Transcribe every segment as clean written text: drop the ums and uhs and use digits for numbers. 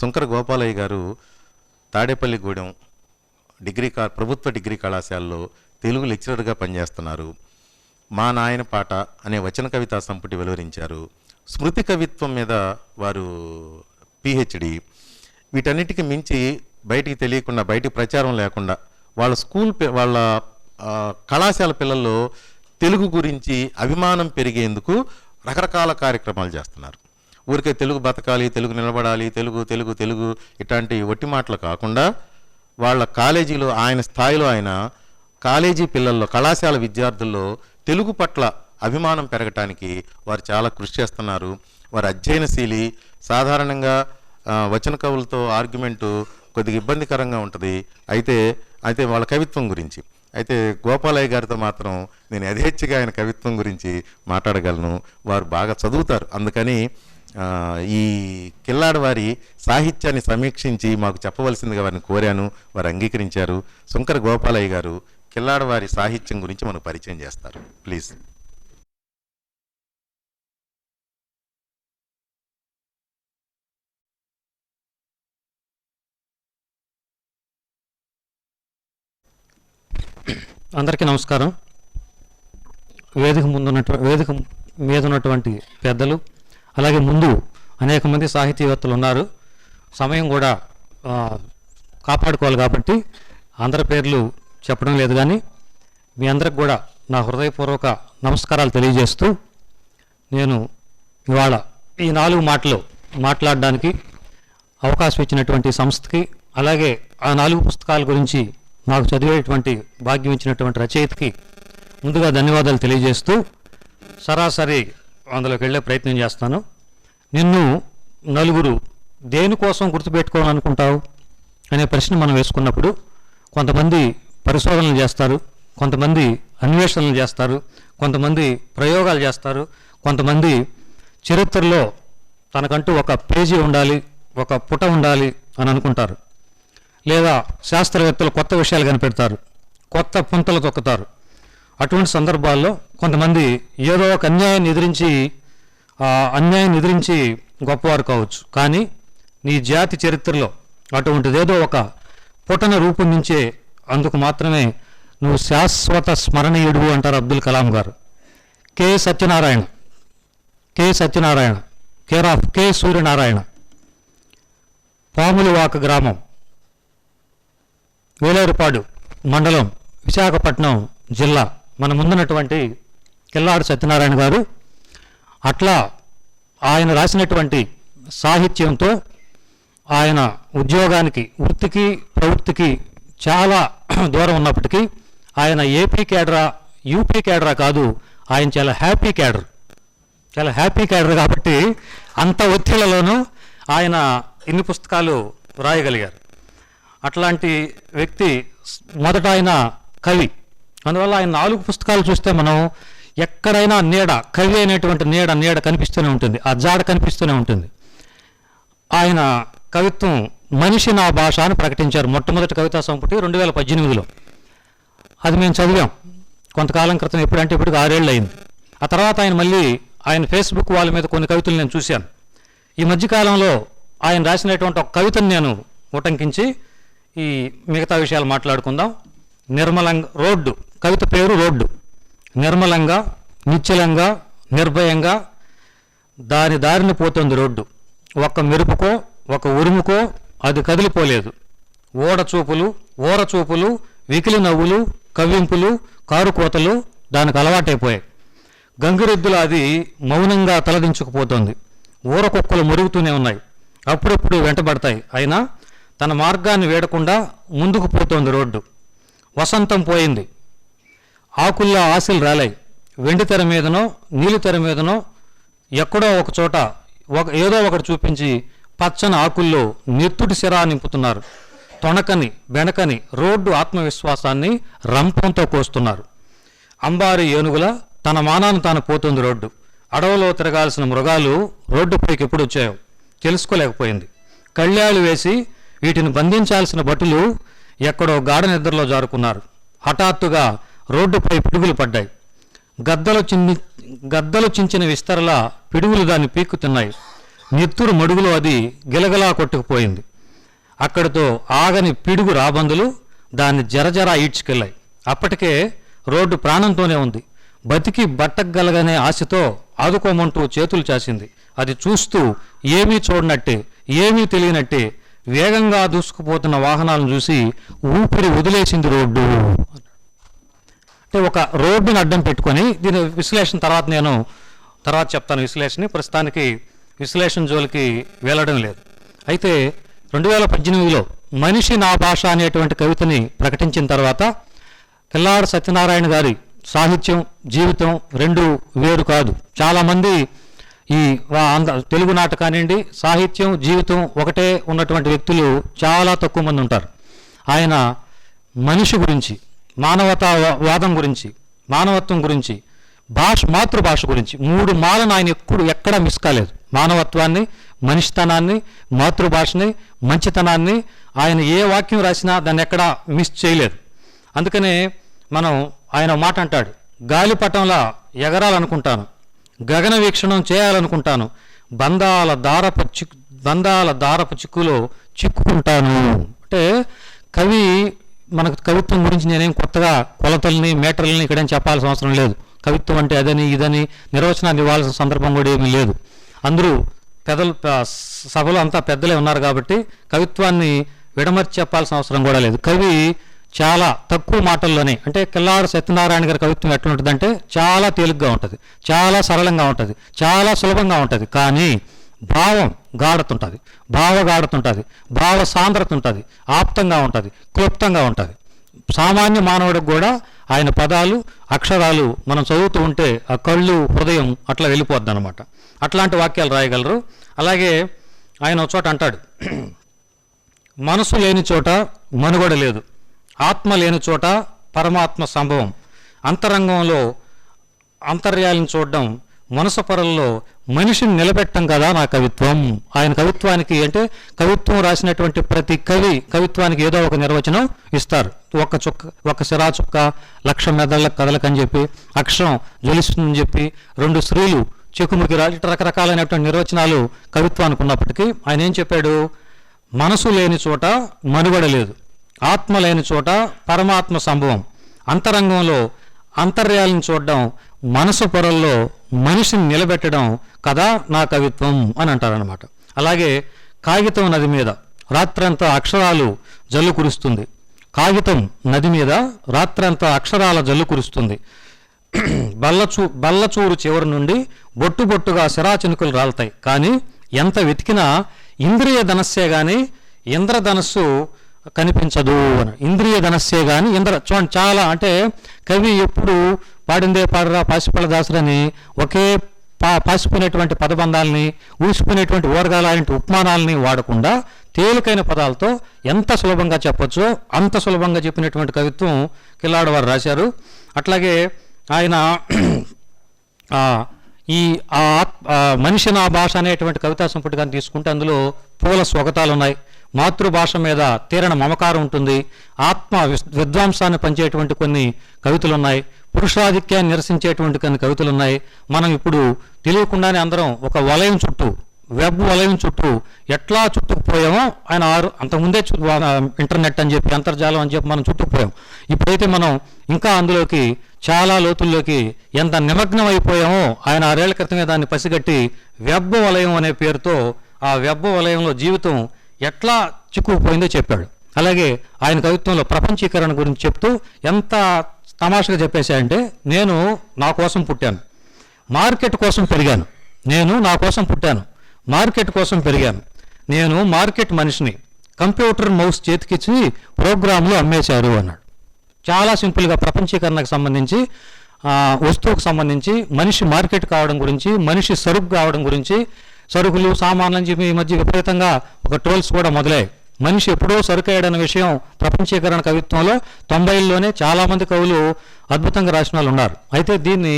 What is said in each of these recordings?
సుంకర గోపాలయ్య గారు తాడేపల్లిగూడెం ప్రభుత్వ డిగ్రీ కళాశాలలో తెలుగు లెక్చరర్గా పనిచేస్తున్నారు. మా నాయన పాట అనే వచన కవితా సంపుటి వెలువరించారు. స్మృతి కవిత్వం మీద వారు పిహెచ్డి. వీటన్నిటికీ మించి బయటికి తెలియకుండా, బయటికి ప్రచారం లేకుండా వాళ్ళ కళాశాల పిల్లల్లో తెలుగు గురించి అభిమానం పెరిగేందుకు రకరకాల కార్యక్రమాలు చేస్తున్నారు. ఊరికే తెలుగు బతకాలి, తెలుగు నిలబడాలి, తెలుగు తెలుగు తెలుగు ఇట్లాంటి ఒట్టి మాటలు కాకుండా వాళ్ళ కాలేజీలో ఆయన స్థాయిలో ఆయన కాలేజీ పిల్లల్లో, కళాశాల విద్యార్థుల్లో తెలుగు పట్ల అభిమానం పెరగటానికి వారు చాలా కృషి చేస్తున్నారు. వారు అధ్యయనశీలి. సాధారణంగా వచన కవులతో ఆర్గ్యుమెంటు కొద్దిగా ఇబ్బందికరంగా ఉంటుంది. అయితే వాళ్ళ కవిత్వం గురించి అయితే గోపాలయ్య గారితో మాత్రం నేను యథేచ్ఛగా ఆయన కవిత్వం గురించి మాట్లాడగలను. వారు బాగా చదువుతారు. అందుకని ఈ కిల్లాడి వారి సాహిత్యాన్ని సమీక్షించి మాకు చెప్పవలసిందిగా వారిని కోరాను. వారు అంగీకరించారు. సుంకర గోపాలయ్య గారు కిల్లాడి వారి సాహిత్యం గురించి మనకు పరిచయం చేస్తారు. ప్లీజ్. అందరికీ నమస్కారం. వేదిక మీద ఉన్నటువంటి పెద్దలు, అలాగే ముందు అనేక మంది సాహితీవేత్తలు ఉన్నారు. సమయం కూడా కాపాడుకోవాలి కాబట్టి అందరి పేర్లు చెప్పడం లేదు, కానీ మీ అందరికి కూడా నా హృదయపూర్వక నమస్కారాలు తెలియజేస్తూ నేను ఇవాళ ఈ 4 మాటలు మాట్లాడడానికి అవకాశం ఇచ్చినటువంటి సంస్థకి, అలాగే ఆ 4 పుస్తకాల గురించి నాకు చదివేటువంటి భాగ్యం ఇచ్చినటువంటి రచయితకి ముందుగా ధన్యవాదాలు తెలియజేస్తూ సరాసరి అందులోకి వెళ్ళే ప్రయత్నం చేస్తాను. నిన్ను నలుగురు దేనికోసం గుర్తుపెట్టుకోవాలనుకుంటావు అనే ప్రశ్న మనం వేసుకున్నప్పుడు కొంతమంది పరిశోధనలు చేస్తారు, కొంతమంది అన్వేషణలు చేస్తారు, కొంతమంది ప్రయోగాలు చేస్తారు, కొంతమంది చరిత్రలో తనకంటూ ఒక పేజీ ఉండాలి, ఒక పుట ఉండాలి అని అనుకుంటారు. లేదా శాస్త్రవేత్తలు కొత్త విషయాలు కనిపెడతారు, కొత్త పుంతలు తొక్కుతారు. అటువంటి సందర్భాల్లో కొంతమంది ఏదో ఒక అన్యాయాన్ని ఎదిరించి గొప్పవారు కావచ్చు. కానీ నీ జాతి చరిత్రలో అటువంటిదేదో ఒక పుటన రూపొందించే అందుకు మాత్రమే నువ్వు శాశ్వత స్మరణీయుడు అంటారు అబ్దుల్ కలాం గారు. K Satyanarayana, care of K Suryanarayana, Pamulavaka గ్రామం, వేలేరుపాడు మండలం, విశాఖపట్నం జిల్లా, మన ముందున్నటువంటి కిల్లాడి సత్యనారాయణ గారు. అట్లా ఆయన రాసినటువంటి సాహిత్యంతో ఆయన ఉద్యోగానికి, వృత్తికి, ప్రవృత్తికి చాలా దూరం ఉన్నప్పటికీ ఆయన ఏపీ కేడరా, యూపీ కేడరా కాదు, ఆయన చాలా హ్యాపీ కేడర్ కాబట్టి అంత ఒత్తిళ్లలోనూ ఆయన ఇన్ని పుస్తకాలు రాయగలిగారు. అట్లాంటి వ్యక్తి. మొదట ఆయన కవి. అందువల్ల ఆయన 4 పుస్తకాలు చూస్తే మనం ఎక్కడైనా కవి అనేటువంటి నీడ కనిపిస్తూనే ఉంటుంది, ఆ జాడ కనిపిస్తూనే ఉంటుంది. ఆయన కవిత్వం మనిషి నా భాష అని ప్రకటించారు. మొట్టమొదటి కవితా సంపుటి 2018లో. అది మేము చదివాం కొంతకాలం క్రితం. ఎప్పుడంటే ఇప్పటికి 6 ఏళ్ళు అయింది. ఆ తర్వాత ఆయన ఫేస్బుక్ వాళ్ళ మీద కొన్ని కవితలు నేను చూశాను. ఈ మధ్యకాలంలో ఆయన రాసినటువంటి ఒక కవితను నేను ఉటంకించి ఈ మిగతా విషయాలు మాట్లాడుకుందాం. నిర్మలంగా, రోడ్డు, కవిత పేరు రోడ్డు. నిర్మలంగా, నిశ్చలంగా, నిర్భయంగా దారిని పోతుంది రోడ్డు. ఒక్క మెరుపుకో, ఒక ఉరుముకో అది కదిలిపోలేదు. ఓరచూపులు, వికిలి నవ్వులు, కవ్వింపులు, కారు కోతలు దానికి అలవాటైపోయాయి. గంగిరెద్దులు అది మౌనంగా తలదించుకుపోతుంది. ఊరకొక్కలు మురుగుతూనే ఉన్నాయి, అప్పుడప్పుడు వెంటబడతాయి. అయినా తన మార్గాన్ని వేడకుండా ముందుకు పోతోంది రోడ్డు. వసంతం పోయింది, ఆకుల్లో ఆశలు రాలాయి. వెండి తెర మీదనో, నీలి తెర మీదనో ఎక్కడో ఒక చోట ఏదో ఒకటి చూపించి పచ్చని ఆకుల్లో నెత్తుటి సిరా నింపుతున్నారు. తొణకని, బెనకని రోడ్డు ఆత్మవిశ్వాసాన్ని రంపంతో కోస్తున్నారు. అంబారి ఏనుగుల తన మానాన్ని తాను పోతుంది రోడ్డు. అడవిలో తిరగాల్సిన మృగాలు రోడ్డుపైకి ఎప్పుడు వచ్చాయో తెలుసుకోలేకపోయింది. కళ్యాలు వేసి వీటిని బంధించాల్సిన భటులు ఎక్కడో గాఢ నిద్రలో జారుకున్నారు. హఠాత్తుగా రోడ్డుపై పిడుగులు పడ్డాయి. గద్దలు చించిన విస్తరలా పిడుగులు దాన్ని పీక్కుతున్నాయి. నెత్తురు మడుగులో అది గిలగలా కొట్టుకుపోయింది. అక్కడితో ఆగని పిడుగు రాబందులు దాన్ని జరజరా ఈడ్చుకెళ్ళాయి. అప్పటికే రోడ్డు ప్రాణంతోనే ఉంది. బతికి బట్టగలగనే ఆశతో ఆదుకోమంటూ చేతులు చాసింది. అది చూస్తూ ఏమీ చూడనట్టే, ఏమీ తెలియనట్టే వేగంగా దూసుకుపోతున్న వాహనాలను చూసి ఊపిరి వదిలేసింది రోడ్డు. అంటే ఒక రోడ్డుని అడ్డం పెట్టుకొని, దీని విశ్లేషణ తర్వాత చెప్తాను విశ్లేషణ. ప్రస్తుతానికి విశ్లేషణ జోలికి వెళ్ళడం లేదు. అయితే 2018లో మనిషి నా భాష అనేటువంటి కవితని ప్రకటించిన తర్వాత కిల్లాడి సత్యనారాయణ గారి సాహిత్యం, జీవితం రెండు వేరు కాదు. చాలామంది ఈ తెలుగు నాటకానండి సాహిత్యం, జీవితం ఒకటే ఉన్నటువంటి వ్యక్తులు చాలా తక్కువ మంది ఉంటారు. ఆయన మనిషి గురించి, మానవతావాదం గురించి, మానవత్వం గురించి, మాతృభాష గురించి 3 మాలను ఆయన ఎక్కడా మిస్ కాలేదు. మానవత్వాన్ని, మనిషితనాన్ని, మాతృభాషని, మంచితనాన్ని ఆయన ఏ వాక్యం రాసినా దాన్ని ఎక్కడా మిస్ చేయలేదు. అందుకనే మనం ఆయన మాట అంటాడు, గాలిపటంలా ఎగరాలనుకుంటాను, గగన వీక్షణం చేయాలనుకుంటాను, బంధాల దారపు చిక్కులో చిక్కుకుంటాను. అంటే కవి మనకు కవిత్వం గురించి నేనేం కొత్తగా కొలతల్ని మీటర్లని ఇక్కడేం చెప్పాల్సిన అవసరం లేదు. కవిత్వం అంటే అదని ఇదని నిర్వచనాన్ని ఇవ్వాల్సిన సందర్భం కూడా ఏమీ లేదు. అందరూ సభలో అంతా పెద్దలే ఉన్నారు కాబట్టి కవిత్వాన్ని విడమర్చి చెప్పాల్సిన అవసరం కూడా లేదు. కవి చాలా తక్కువ మాటల్లోనే, అంటే కిల్లాడి సత్యనారాయణ గారి కవిత్వం ఎట్లా ఉంటుందంటే చాలా తేలిగ్గా ఉంటుంది, చాలా సరళంగా ఉంటుంది, చాలా సులభంగా ఉంటుంది. కానీ భావం గాఢతుంటుంది, భావగాఢతుంటుంది, భావ సాంద్రత ఉంటుంది, ఆప్తంగా ఉంటుంది, క్లుప్తంగా ఉంటుంది. సామాన్య మానవుడికి కూడా ఆయన పదాలు, అక్షరాలు మనం చదువుతూ ఉంటే ఆ కళ్ళు, హృదయం అట్లా వెళ్ళిపోద్ది అనమాట. అట్లాంటి వాక్యాలు రాయగలరు. అలాగే ఆయన ఒక చోట అంటాడు, మనసు లేని చోట మనుగడ లేదు, ఆత్మ లేని చోట పరమాత్మ సంభవం, అంతరంగంలో అంతర్యాలను చూడడం, మనసు పొరల్లో మనిషిని నిలబెట్టడం కదా నా కవిత్వం. ఆయన కవిత్వానికి, అంటే కవిత్వం రాసినటువంటి ప్రతి కవి కవిత్వానికి ఏదో ఒక నిర్వచనం ఇస్తారు. ఒక సిరా చుక్క 1,00,000 మెదళ్ళ కదలకని చెప్పి, అక్షరం జ్వలిస్తుందని చెప్పి, 2 స్త్రీలు చెక్కుముకి రాజు, రకరకాలైనటువంటి నిర్వచనాలు కవిత్వానికి ఉన్నప్పటికీ ఆయన ఏం చెప్పాడు, మనసు లేని చోట మనుగడ లేదు, ఆత్మ లేని చోట పరమాత్మ సంభవం, అంతరంగంలో అంతర్యాలను చూడడం, మనసు పొరల్లో మనిషిని నిలబెట్టడం కదా నా కవిత్వం అని అంటారనమాట. అలాగే కాగితం నది మీద రాత్రంతా అక్షరాలు జల్లు కురుస్తుంది, కాగితం నది మీద రాత్రంతా అక్షరాల జల్లు కురుస్తుంది, బల్లచూరు చివరి నుండి బొట్టు బొట్టుగా శిరాచినుకులు రాలుతాయి, కానీ ఎంత వెతికినా ఇంద్రియ ధనస్సే కానీ ఇంద్రధనస్సు కనిపించదు అని. ఇంద్రియ ధనస్సే కానీ చూడండి, చాలా అంటే కవి ఎప్పుడు పాడిందే పాడరా పాసిపళ్ళ దాసులని ఒకే పాసిపోయినటువంటి పదబంధాలని, ఊసిపోయినటువంటి ఓరగాలంటి ఉపమానాలని వాడకుండా తేలికైన పదాలతో ఎంత సులభంగా చెప్పొచ్చో అంత సులభంగా చెప్పినటువంటి కవిత్వం కిల్లాడి వారు రాశారు. అట్లాగే ఆయన ఈ మనిషి నా భాష అనేటువంటి కవితా సంపుటి కానీ తీసుకుంటే అందులో పూల స్వగతాలు ఉన్నాయి, మాతృభాష మీద తీరణ మమకారం ఉంటుంది, ఆత్మ విద్వాంసాన్ని పంచేటువంటి కొన్ని కవితలు ఉన్నాయి, పురుషాధిక్యాన్ని నిరసించేటువంటి కొన్ని కవితలు ఉన్నాయి. మనం ఇప్పుడు తెలియకుండానే అందరం ఒక వలయం చుట్టూ, వెబ్ వలయం చుట్టూ ఎట్లా చుట్టుకుపోయామో ఆయన అంతకుముందే ఇంటర్నెట్ అని చెప్పి, అంతర్జాలం అని చెప్పి మనం చుట్టుకుపోయాం. ఇప్పుడైతే మనం ఇంకా అందులోకి చాలా లోతుల్లోకి ఎంత నిమగ్నం అయిపోయామో ఆయన 6 ఏళ్ల క్రితమే దాన్ని పసిగట్టి వెబ్ వలయం అనే పేరుతో ఆ వెబ్ వలయంలో జీవితం ఎట్లా చిక్కుకుపోయిందో చెప్పాడు. అలాగే ఆయన కవిత్వంలో ప్రపంచీకరణ గురించి చెప్తూ ఎంత తమాషగా చెప్పేశాయంటే, నేను నా కోసం పుట్టాను, మార్కెట్ కోసం పెరిగాను, నేను నా కోసం పుట్టాను, మార్కెట్ కోసం పెరిగాను, నేను మార్కెట్ మనిషిని, కంప్యూటర్ మౌస్ చేతికిచ్చి ప్రోగ్రాంలు అమ్మేశారు అన్నాడు. చాలా సింపుల్గా ప్రపంచీకరణకు సంబంధించి, వస్తువుకు సంబంధించి, మనిషి మార్కెట్ కావడం గురించి, మనిషి సరుకు కావడం గురించి, సరుకులు సామాన్లు అని చెప్పి ఈ మధ్య విపరీతంగా ఒక ట్రోల్స్ కూడా మొదలయ్యాయి. మనిషి ఎప్పుడో సరుకయ్యాడన్న విషయం ప్రపంచీకరణ కవిత్వంలో 90ల్లోనే చాలామంది కవులు అద్భుతంగా రాసిన వాళ్ళు ఉన్నారు. అయితే దీన్ని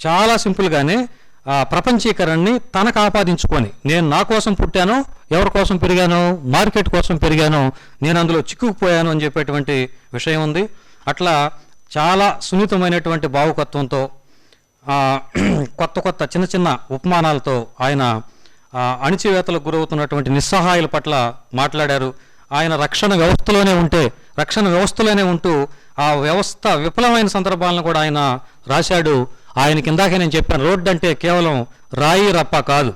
చాలా సింపుల్గానే ప్రపంచీకరణని తనకు ఆపాదించుకొని, నేను నా కోసం పుట్టాను, ఎవరి కోసం పెరిగాను, మార్కెట్ కోసం పెరిగాను, నేను అందులో చిక్కుకుపోయాను అని చెప్పేటువంటి విషయం ఉంది. అట్లా చాలా సున్నితమైనటువంటి భావుకత్వంతో కొత్త కొత్త చిన్న చిన్న ఉపమానాలతో ఆయన అణిచివేతలకు గురవుతున్నటువంటి నిస్సహాయుల పట్ల మాట్లాడారు. ఆయన రక్షణ వ్యవస్థలోనే ఉంటూ ఆ వ్యవస్థ విఫలమైన సందర్భాలను కూడా ఆయన రాశాడు. ఆయనకి ఇందాకే నేను చెప్పాను, రోడ్డు అంటే కేవలం రాయి రప్ప కాదు,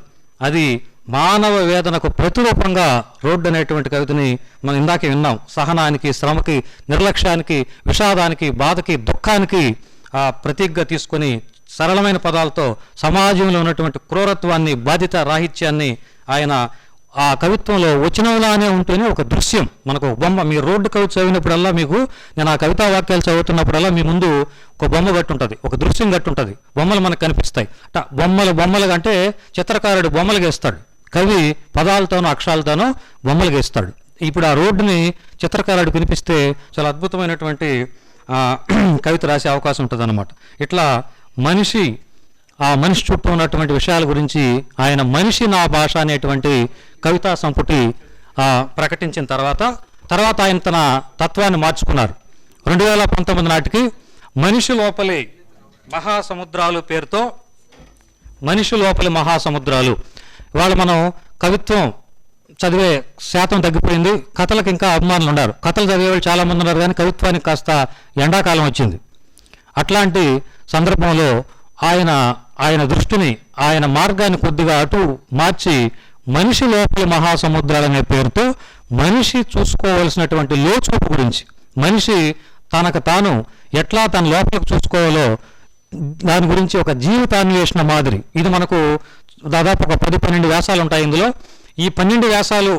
అది మానవ వేదనకు ప్రతిరూపంగా రోడ్డు అనేటువంటి కవితని మనం ఇందాకే విన్నాం. సహనానికి, శ్రమకి, నిర్లక్ష్యానికి, విషాదానికి, బాధకి, దుఃఖానికి ప్రతీకగా తీసుకొని సరళమైన పదాలతో సమాజంలో ఉన్నటువంటి క్రూరత్వాన్ని, బాధ్యత రాహిత్యాన్ని ఆయన ఆ కవిత్వంలో వచనంలానే ఉంటేనే ఒక దృశ్యం, మనకు ఒక బొమ్మ. మీరు రోడ్డు కవిత చదివినప్పుడల్లా మీకు, నేను ఆ కవితా వాక్యాలు చదువుతున్నప్పుడల్లా మీ ముందు ఒక బొమ్మ గట్టుంటుంది, ఒక దృశ్యం గట్టుంటుంది, బొమ్మలు మనకు కనిపిస్తాయి. బొమ్మలు అంటే చిత్రకారుడు బొమ్మలు గీస్తాడు, కవి పదాలతోనూ అక్షరాలతోనూ బొమ్మలు గీస్తాడు. ఇప్పుడు ఆ రోడ్డుని చిత్రకారుడు కనిపిస్తే చాలా అద్భుతమైనటువంటి కవిత రాసే అవకాశం ఉంటుంది అన్నమాట. ఇట్లా ఆ మనిషి చుట్టూ ఉన్నటువంటి విషయాల గురించి ఆయన మనిషి నా భాష అనేటువంటి కవితా సంపుటి ప్రకటించిన తర్వాత ఆయన తన తత్వాన్ని మార్చుకున్నారు. 2019 నాటికి మనిషి లోపలి మహాసముద్రాలు పేరుతో, మనిషి లోపలి మహాసముద్రాలు. ఇవాళ మనం కవిత్వం చదివే శాతం తగ్గిపోయింది, కథలకు ఇంకా అభిమానులు ఉన్నారు. కథలు చదివేవాళ్ళు చాలామంది ఉన్నారు, కానీ కవిత్వానికి కాస్త ఎండాకాలం వచ్చింది. అట్లాంటి సందర్భంలో ఆయన దృష్టిని, ఆయన మార్గాన్ని కొద్దిగా అటు మార్చి మనిషి లోపలి మహాసముద్రాలు అనే పేరుతో మనిషి చూసుకోవలసినటువంటి లోచూపు గురించి, మనిషి తనకు తాను ఎట్లా తన లోపలికి చూసుకోవాలో దాని గురించి ఒక జీవితాన్వేషణ మాదిరి. ఇది మనకు దాదాపు ఒక 10-12 వ్యాసాలు ఉంటాయి ఇందులో. ఈ 12 వ్యాసాలు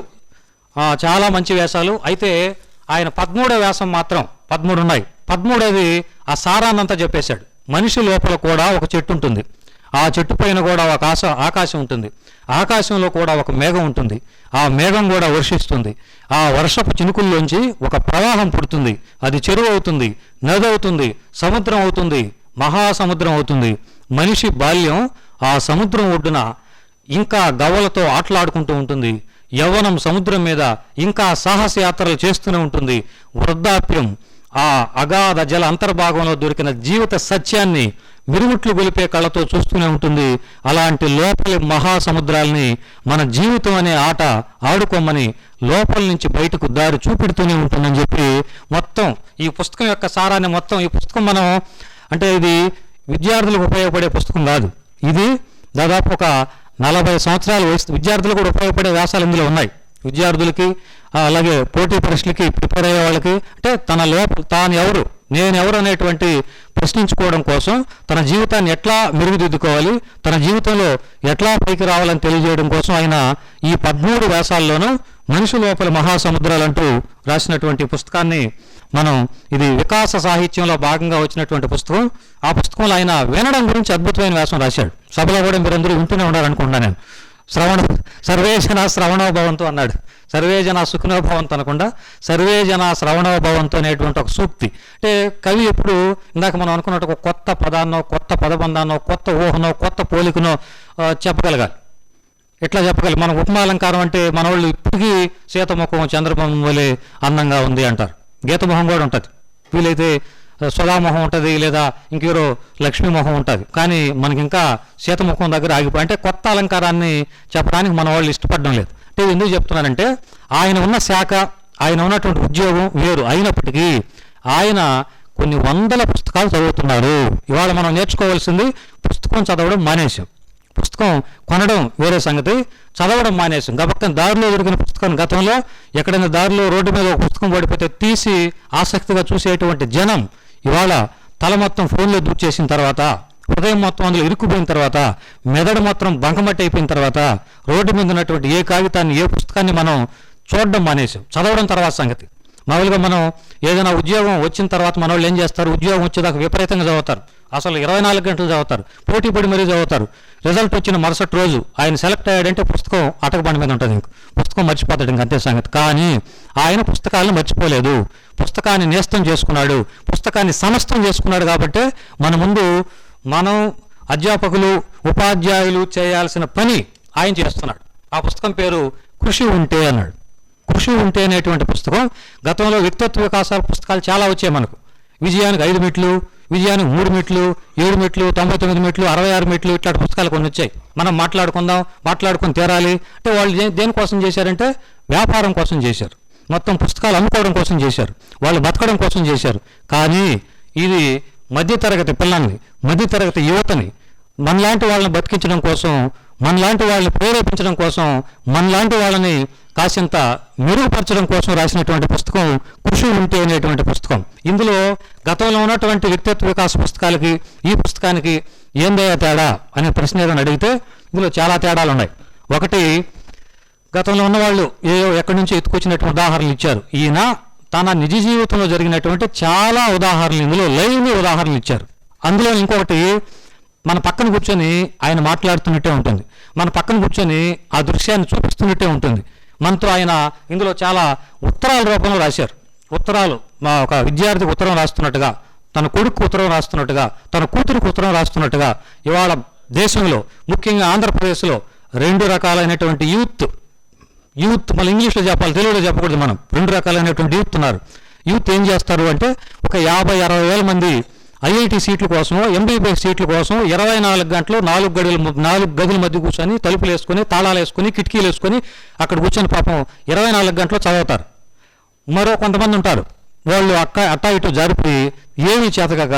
చాలా మంచి వ్యాసాలు. అయితే ఆయన 13వ వ్యాసం మాత్రం 13 ఉన్నాయి. 13వది ఆ సారాన్నంతా చెప్పేశాడు. మనిషి లోపల కూడా ఒక చెట్టు ఉంటుంది, ఆ చెట్టు పైన కూడా ఒక ఆకాశం ఉంటుంది, ఆకాశంలో కూడా ఒక మేఘం ఉంటుంది, ఆ మేఘం కూడా వర్షిస్తుంది, ఆ వర్షపు చినుకుల్లోంచి ఒక ప్రవాహం పుడుతుంది, అది చెరువు అవుతుంది, నది అవుతుంది, సముద్రం అవుతుంది, మహాసముద్రం అవుతుంది. మనిషి బాల్యం ఆ సముద్రం ఒడ్డున ఇంకా గవ్వలతో ఆటలాడుకుంటూ ఉంటుంది, యవ్వనం సముద్రం మీద ఇంకా సాహసయాత్రలు చేస్తూనే ఉంటుంది, వృద్ధాప్యం ఆ అగాధ జల అంతర్భాగంలో దొరికిన జీవిత సత్యాన్ని మిరుముట్లు గొలిపే కళ్ళతో చూస్తూనే ఉంటుంది. అలాంటి లోపలి మహాసముద్రాల్ని మన జీవితం అనే ఆట ఆడుకోమని లోపల నుంచి బయటకు దారి చూపెడుతూనే ఉంటుందని చెప్పి మొత్తం ఈ పుస్తకం యొక్క సారాన్ని, మొత్తం ఈ పుస్తకం మనం అంటే ఇది విద్యార్థులకు ఉపయోగపడే పుస్తకం కాదు, ఇది దాదాపు ఒక 40 సంవత్సరాల వయసు విద్యార్థులు కూడా ఉపయోగపడే వ్యాసాలు ఇందులో ఉన్నాయి. విద్యార్థులకి, అలాగే పోటీ పరీక్షలకి ప్రిపేర్ అయ్యే వాళ్ళకి, అంటే తన తాను ఎవరు, నేను ఎవరు అనేటువంటి ప్రశ్నించుకోవడం కోసం, తన జీవితాన్ని ఎట్లా మెరుగుదిద్దుకోవాలి, తన జీవితంలో ఎట్లా పైకి రావాలని తెలియజేయడం కోసం ఆయన ఈ 13 వ్యాసాల్లోనూ మనిషి లోపల మహాసముద్రాలంటూ రాసినటువంటి పుస్తకాన్ని మనం, ఇది వికాస సాహిత్యంలో భాగంగా వచ్చినటువంటి పుస్తకం. ఆ పుస్తకంలో ఆయన వినడం గురించి అద్భుతమైన వ్యాసం రాశాడు. సభలో కూడా మీరందరూ వింటూనే ఉండాలనుకుంటున్నాను నేను. సర్వేజన శ్రవణోభవంతో అన్నాడు. సర్వేజన సుఖనోభవంతో అనకుండా సర్వేజన శ్రవణోభవంతో అనేటువంటి ఒక సూక్తి. అంటే కవి ఎప్పుడు ఇందాక మనం అనుకున్నట్టు ఒక కొత్త పదాన్నో, కొత్త పదబంధాన్నో, కొత్త ఊహనో, కొత్త పోలికనో చెప్పగలగాలి. ఎట్లా చెప్పగలి, మన ఉపమాలంకారం అంటే మన వాళ్ళు ఇప్పటికీ సీతముఖం చంద్రముఖం వలె అందంగా ఉంది అంటారు. గీతముఖం కూడా ఉంటుంది, వీలైతే సుధామోహం ఉంటుంది, లేదా ఇంకెవరో లక్ష్మీమోహం ఉంటుంది. కానీ మనకి ఇంకా సీతముఖం దగ్గర ఆగిపోయి, అంటే కొత్త అలంకారాన్ని చెప్పడానికి మన వాళ్ళు ఇష్టపడడం లేదు. అంటే ఎందుకు చెప్తున్నానంటే, ఆయన ఉన్న శాఖ, ఆయన ఉన్నటువంటి ఉద్యోగం వేరు అయినప్పటికీ ఆయన కొన్ని వందల పుస్తకాలు చదువుతున్నారు. ఇవాళ మనం నేర్చుకోవాల్సింది పుస్తకం చదవడం మానేశాం. పుస్తకం కొనడం వేరే సంగతి, చదవడం మానేసాం. గబక్కన దారిలో దొరికిన పుస్తకం, గతంలో ఎక్కడైనా దారిలో రోడ్డు మీద ఒక పుస్తకం పడిపోతే తీసి ఆసక్తిగా చూసేటువంటి జనం ఇవాళ తల మొత్తం ఫోన్లో దూచేసిన తర్వాత, హృదయం మొత్తం అందులో ఇరుక్కుపోయిన తర్వాత, మెదడు మొత్తం బంకమట్టి అయిపోయిన తర్వాత రోడ్డు మీద ఉన్నటువంటి ఏ కాగితాన్ని, ఏ పుస్తకాన్ని మనం చూడడం మానేసాం. చదవడం తర్వాత సంగతి. మామూలుగా మనం ఏదైనా ఉద్యోగం వచ్చిన తర్వాత మన వాళ్ళు ఏం చేస్తారు, ఉద్యోగం వచ్చేదాకా విపరీతంగా చదువుతారు, అసలు 24 గంటలు చదువుతారు, పోటీ పడి మరీ చదువుతారు. రిజల్ట్ వచ్చిన మరుసటి రోజు ఆయన సెలెక్ట్ అయ్యాడంటే పుస్తకం అటకబండి మీద ఉంటుంది, ఇంక పుస్తకం మర్చిపోతాడు, ఇంక అంతే సంగతి. కానీ ఆయన పుస్తకాలను మర్చిపోలేదు, పుస్తకాన్ని నేస్తం చేసుకున్నాడు, పుస్తకాన్ని సమస్తం చేసుకున్నాడు. కాబట్టి మన ముందు మనం అధ్యాపకులు, ఉపాధ్యాయులు చేయాల్సిన పని ఆయన చేస్తున్నాడు. ఆ పుస్తకం పేరు కృషి ఉంటే అన్నాడు. కృషి ఉంటే అనేటువంటి పుస్తకం. గతంలో వ్యక్తిత్వ వికాసాల పుస్తకాలు చాలా వచ్చాయి మనకు. విజయానికి 5 మెట్లు, విజయానికి 3 మెట్లు, 7 మెట్లు, 99 మెట్లు, 66 మెట్లు ఇట్లాంటి పుస్తకాలు కొన్ని వచ్చాయి. మనం మాట్లాడుకొని తీరాలి అంటే వాళ్ళు దేనికోసం చేశారంటే వ్యాపారం కోసం చేశారు, మొత్తం పుస్తకాలు అమ్ముకోవడం కోసం చేశారు, వాళ్ళు బతకడం కోసం చేశారు. కానీ ఇది మధ్యతరగతి పిల్లల్ని, మధ్యతరగతి యువతని, మనలాంటి వాళ్ళని బతికించడం కోసం, మనలాంటి వాళ్ళని ప్రేరేపించడం కోసం, మనలాంటి వాళ్ళని కాసింత మెరుగుపరచడం కోసం రాసినటువంటి పుస్తకం కృషి ఉంటే అనేటువంటి పుస్తకం. ఇందులో గతంలో ఉన్నటువంటి వ్యక్తిత్వ వికాస పుస్తకాలకి ఈ పుస్తకానికి ఏందయ్యా తేడా అనే ప్రశ్న ఏదైనా అడిగితే ఇందులో చాలా తేడాలు ఉన్నాయి. ఒకటి, గతంలో ఉన్నవాళ్ళు ఎక్కడి నుంచి ఎత్తుకొచ్చినటువంటి ఉదాహరణలు ఇచ్చారు. ఈయన తన నిజ జీవితంలో జరిగినటువంటి చాలా ఉదాహరణలు ఇందులో లైవ్ ఉదాహరణలు ఇచ్చారు. అందులో ఇంకొకటి, మన పక్కన కూర్చొని ఆయన మాట్లాడుతున్నట్టే ఉంటుంది, మన పక్కన కూర్చొని ఆ దృశ్యాన్ని చూపిస్తున్నట్టే ఉంటుంది. మనతో ఆయన ఇందులో చాలా ఉత్తరాల రూపంలో రాశారు. ఉత్తరాలు, మా ఒక విద్యార్థికి ఉత్తరం రాస్తున్నట్టుగా, తన కొడుకు ఉత్తరం రాస్తున్నట్టుగా, తన కూతురికి ఉత్తరం రాస్తున్నట్టుగా ఇవాళ దేశంలో ముఖ్యంగా ఆంధ్రప్రదేశ్లో 2 రకాలైనటువంటి యూత్, మళ్ళీ ఇంగ్లీష్లో చెప్పాలి, తెలుగులో చెప్పకూడదు మనం, 2 రకాలైనటువంటి యూత్ ఉన్నారు. యూత్ ఏం చేస్తారు అంటే ఒక 50-60 వేల మంది ఐఐటి సీట్ల కోసం, ఎంబీబీఎస్ సీట్ల కోసం 24 గంటలు 4 గదుల మధ్య కూర్చొని తలుపులు వేసుకొని, తాళాలు వేసుకొని, కిటికీలు వేసుకొని అక్కడ కూర్చొని పాపం 24 గంటలు చదువుతారు. మరో కొంతమంది ఉంటారు, వాళ్ళు అట్టా ఇటు జారిపోయి ఏమీ చేతకాక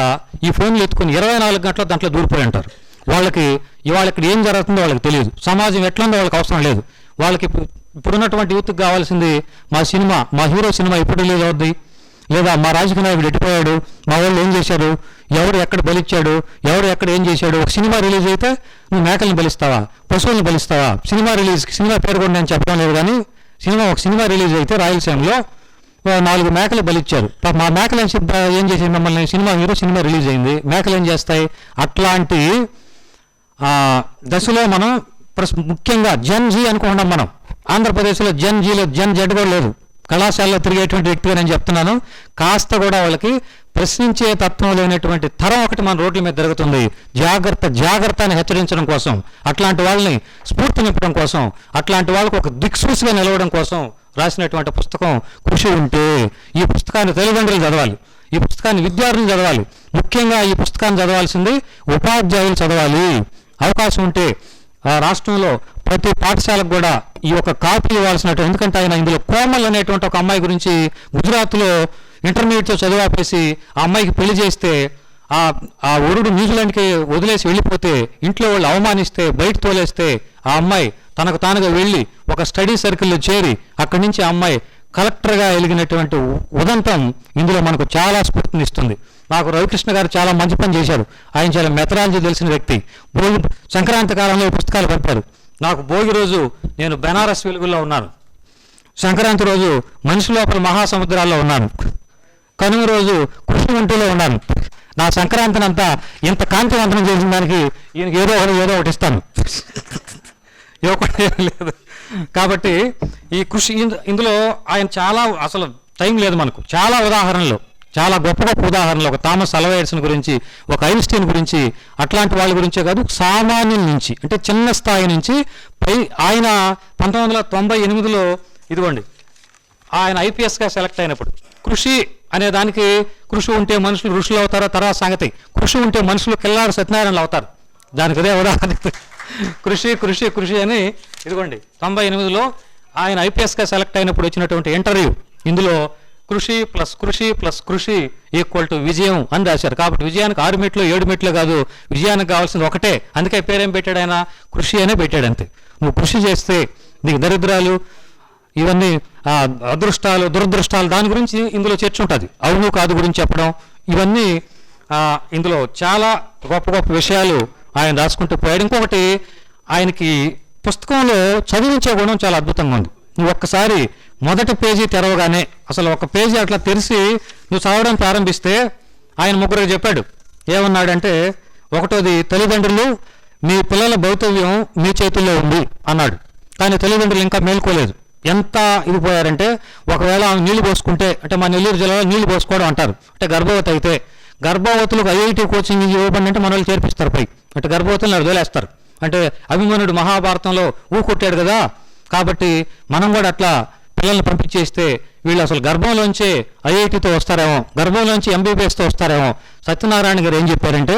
ఈ ఫోన్లు ఎత్తుకొని 24 గంటలు దాంట్లో దూరిపోయి ఉంటారు. వాళ్ళకి ఇవాళ ఇక్కడ ఏం జరుగుతుందో వాళ్ళకి తెలియదు, సమాజం ఎట్లుందో వాళ్ళకి అవసరం లేదు. వాళ్ళకి ఇప్పుడున్నటువంటి యూత్కి కావాల్సింది మా హీరో సినిమా ఎప్పుడు రిలీజ్ అవుద్ది, లేదా మా రాజకీయ నాయకుడు ఎట్టిపోయాడు, మా వాళ్ళు ఏం చేశాడు, ఎవరు ఎక్కడ బలిచ్చాడు, ఎవరు ఎక్కడ ఏం చేశాడు. ఒక సినిమా రిలీజ్ అయితే నువ్వు మేకల్ని బలిస్తావా, పశువులను బలిస్తావా? సినిమా పేరు కూడా నేను చెప్పడం లేదు, కానీ ఒక సినిమా రిలీజ్ అయితే రాయలసీమలో 4 మేకలు బలిచ్చారు. మా మేకలు ఏం చేసి మిమ్మల్ని సినిమా రిలీజ్ అయింది, మేకలు ఏం చేస్తాయి? అట్లాంటి దశలో మనం ముఖ్యంగా జన్ జీ అనుకుంటున్నాం. మనం ఆంధ్రప్రదేశ్లో జన్ జెడ్ కూడా లేదు. కళాశాలలో తిరిగేటువంటి వ్యక్తిగా నేను చెప్తున్నాను, కాస్త కూడా వాళ్ళకి ప్రశ్నించే తత్వం లేనటువంటి తరం ఒకటి మన రోడ్ల మీద జరుగుతుంది. జాగ్రత్త అని హెచ్చరించడం కోసం, అట్లాంటి వాళ్ళని స్ఫూర్తి నింపడం కోసం, అట్లాంటి వాళ్ళకు ఒక దిక్సూచిగా నిలవడం కోసం రాసినటువంటి పుస్తకం కృషి ఉంటే. ఈ పుస్తకాన్ని తల్లిదండ్రులు చదవాలి, ఈ పుస్తకాన్ని విద్యార్థులు చదవాలి, ముఖ్యంగా ఈ పుస్తకాన్ని చదవాల్సింది ఉపాధ్యాయులు చదవాలి. అవకాశం ఉంటే రాష్ట్రంలో ప్రతి పాఠశాలకు కూడా ఈ యొక్క కాపీ ఇవ్వాల్సినట్టు. ఎందుకంటే ఆయన ఇందులో కోమల్ అనేటువంటి ఒక అమ్మాయి గురించి గుజరాత్లో ఇంటర్మీడియట్తో చదివాపేసి ఆ అమ్మాయికి పెళ్లి చేస్తే ఆ వరుడు న్యూజిలాండ్కి వదిలేసి వెళ్ళిపోతే, ఇంట్లో వాళ్ళు అవమానిస్తే, బయట తోలేస్తే ఆ అమ్మాయి తనకు తానుగా వెళ్ళి ఒక స్టడీ సర్కిల్లో చేరి అక్కడి నుంచి ఆ అమ్మాయి కలెక్టర్గా ఎలిగినటువంటి ఉదంతం ఇందులో మనకు చాలా స్ఫూర్తినిస్తుంది. నాకు రవికృష్ణ గారు చాలా మంచి పని చేశారు, ఆయన చాలా మెథడాలజీ తెలిసిన వ్యక్తి. సంక్రాంతి కాలంలో పుస్తకాలు పంపారు నాకు. భోగి రోజు నేను బెనారస్ వెలుగుల్లో ఉన్నాను, సంక్రాంతి రోజు మనిషి లోపల మహాసముద్రాల్లో ఉన్నాను, కనుమ రోజు కృష్ణగుంటలో ఉన్నాను. నా సంక్రాంతిని అంతా ఇంత కాంతివంతనం చేసిన దానికి ఈయనకి ఏదో ఒకటి ఇస్తాను, ఇవ్వకుండా లేదు. కాబట్టి ఈ కృషి ఇందులో ఆయన చాలా, అసలు టైం లేదు మనకు, చాలా ఉదాహరణలు, చాలా గొప్ప ఉదాహరణలు. ఒక థామస్ అల్వా ఎడిసన్ గురించి, ఒక ఐన్స్టీన్ గురించి, అట్లాంటి వాళ్ళ గురించే కాదు, సామాన్యుల నుంచి, అంటే చిన్న స్థాయి నుంచి ఆయన 1998లో ఇదిగోండి ఆయన ఐపీఎస్గా సెలెక్ట్ అయినప్పుడు కృషి అనే దానికి, కృషి ఉంటే మనుషులు ఋషులు అవుతారో తర్వాత సంగతి, కృషి ఉంటే మనుషులు కిల్లాడు సత్యనారాయణలు అవుతారు, దానికి అదే ఉదాహరణ. కృషి అని ఇదిగోండి 98లో ఆయన ఐపీఎస్గా సెలెక్ట్ అయినప్పుడు వచ్చినటువంటి ఇంటర్వ్యూ. ఇందులో కృషి ఈక్వల్ టు విజయం అని రాశారు. కాబట్టి విజయానికి 6 మెట్లు 7 మెట్లు కాదు, విజయానికి కావాల్సింది ఒకటే. అందుకే పేరేం పెట్టాడు ఆయన, కృషి అనే పెట్టాడు. అంతే. నువ్వు కృషి చేస్తే నీకు దరిద్రాలు, ఇవన్నీ అదృష్టాలు, దురదృష్టాలు, దాని గురించి ఇందులో చర్చ ఉంటుంది. అవును కాదు గురించి చెప్పడం, ఇవన్నీ ఇందులో చాలా గొప్ప గొప్ప విషయాలు ఆయన రాసుకుంటూ పోయాడు. ఇంకొకటి, ఆయనకి పుస్తకంలో చదివించే గుణం చాలా అద్భుతంగా ఉంది. నువ్వు ఒక్కసారి మొదటి పేజీ తెరవగానే, అసలు ఒక పేజీ అట్లా తెరిచి నువ్వు చదవడం ప్రారంభిస్తే ఆయన 3 చెప్పాడు. ఏమన్నాడంటే, ఒకటోది, తల్లిదండ్రులు మీ పిల్లల భవితవ్యం మీ చేతుల్లో ఉంది అన్నాడు. కానీ తల్లిదండ్రులు ఇంకా మేల్కోలేదు. ఎంత ఇది పోయారంటే, ఒకవేళ నీళ్లు పోసుకుంటే, అంటే మా నెల్లూరు జిల్లాలో నీళ్లు పోసుకోవడం అంటారు, అంటే గర్భవతి అయితే గర్భవతులకు ఐఐటి కోచింగ్ ఇవ్వబడి అంటే మన వాళ్ళు చేర్పిస్తారు పై, అంటే గర్భవతులను వదిలేస్తారు. అంటే అభిమన్యుడు మహాభారతంలో ఊకొట్టాడు కదా, కాబట్టి మనం కూడా అట్లా పిల్లల్ని పంపించేస్తే వీళ్ళు అసలు గర్భంలోంచే ఐఐటితో వస్తారేమో, గర్భంలోంచి ఎంబీబీఎస్తో వస్తారేమో. సత్యనారాయణ గారు ఏం చెప్పారంటే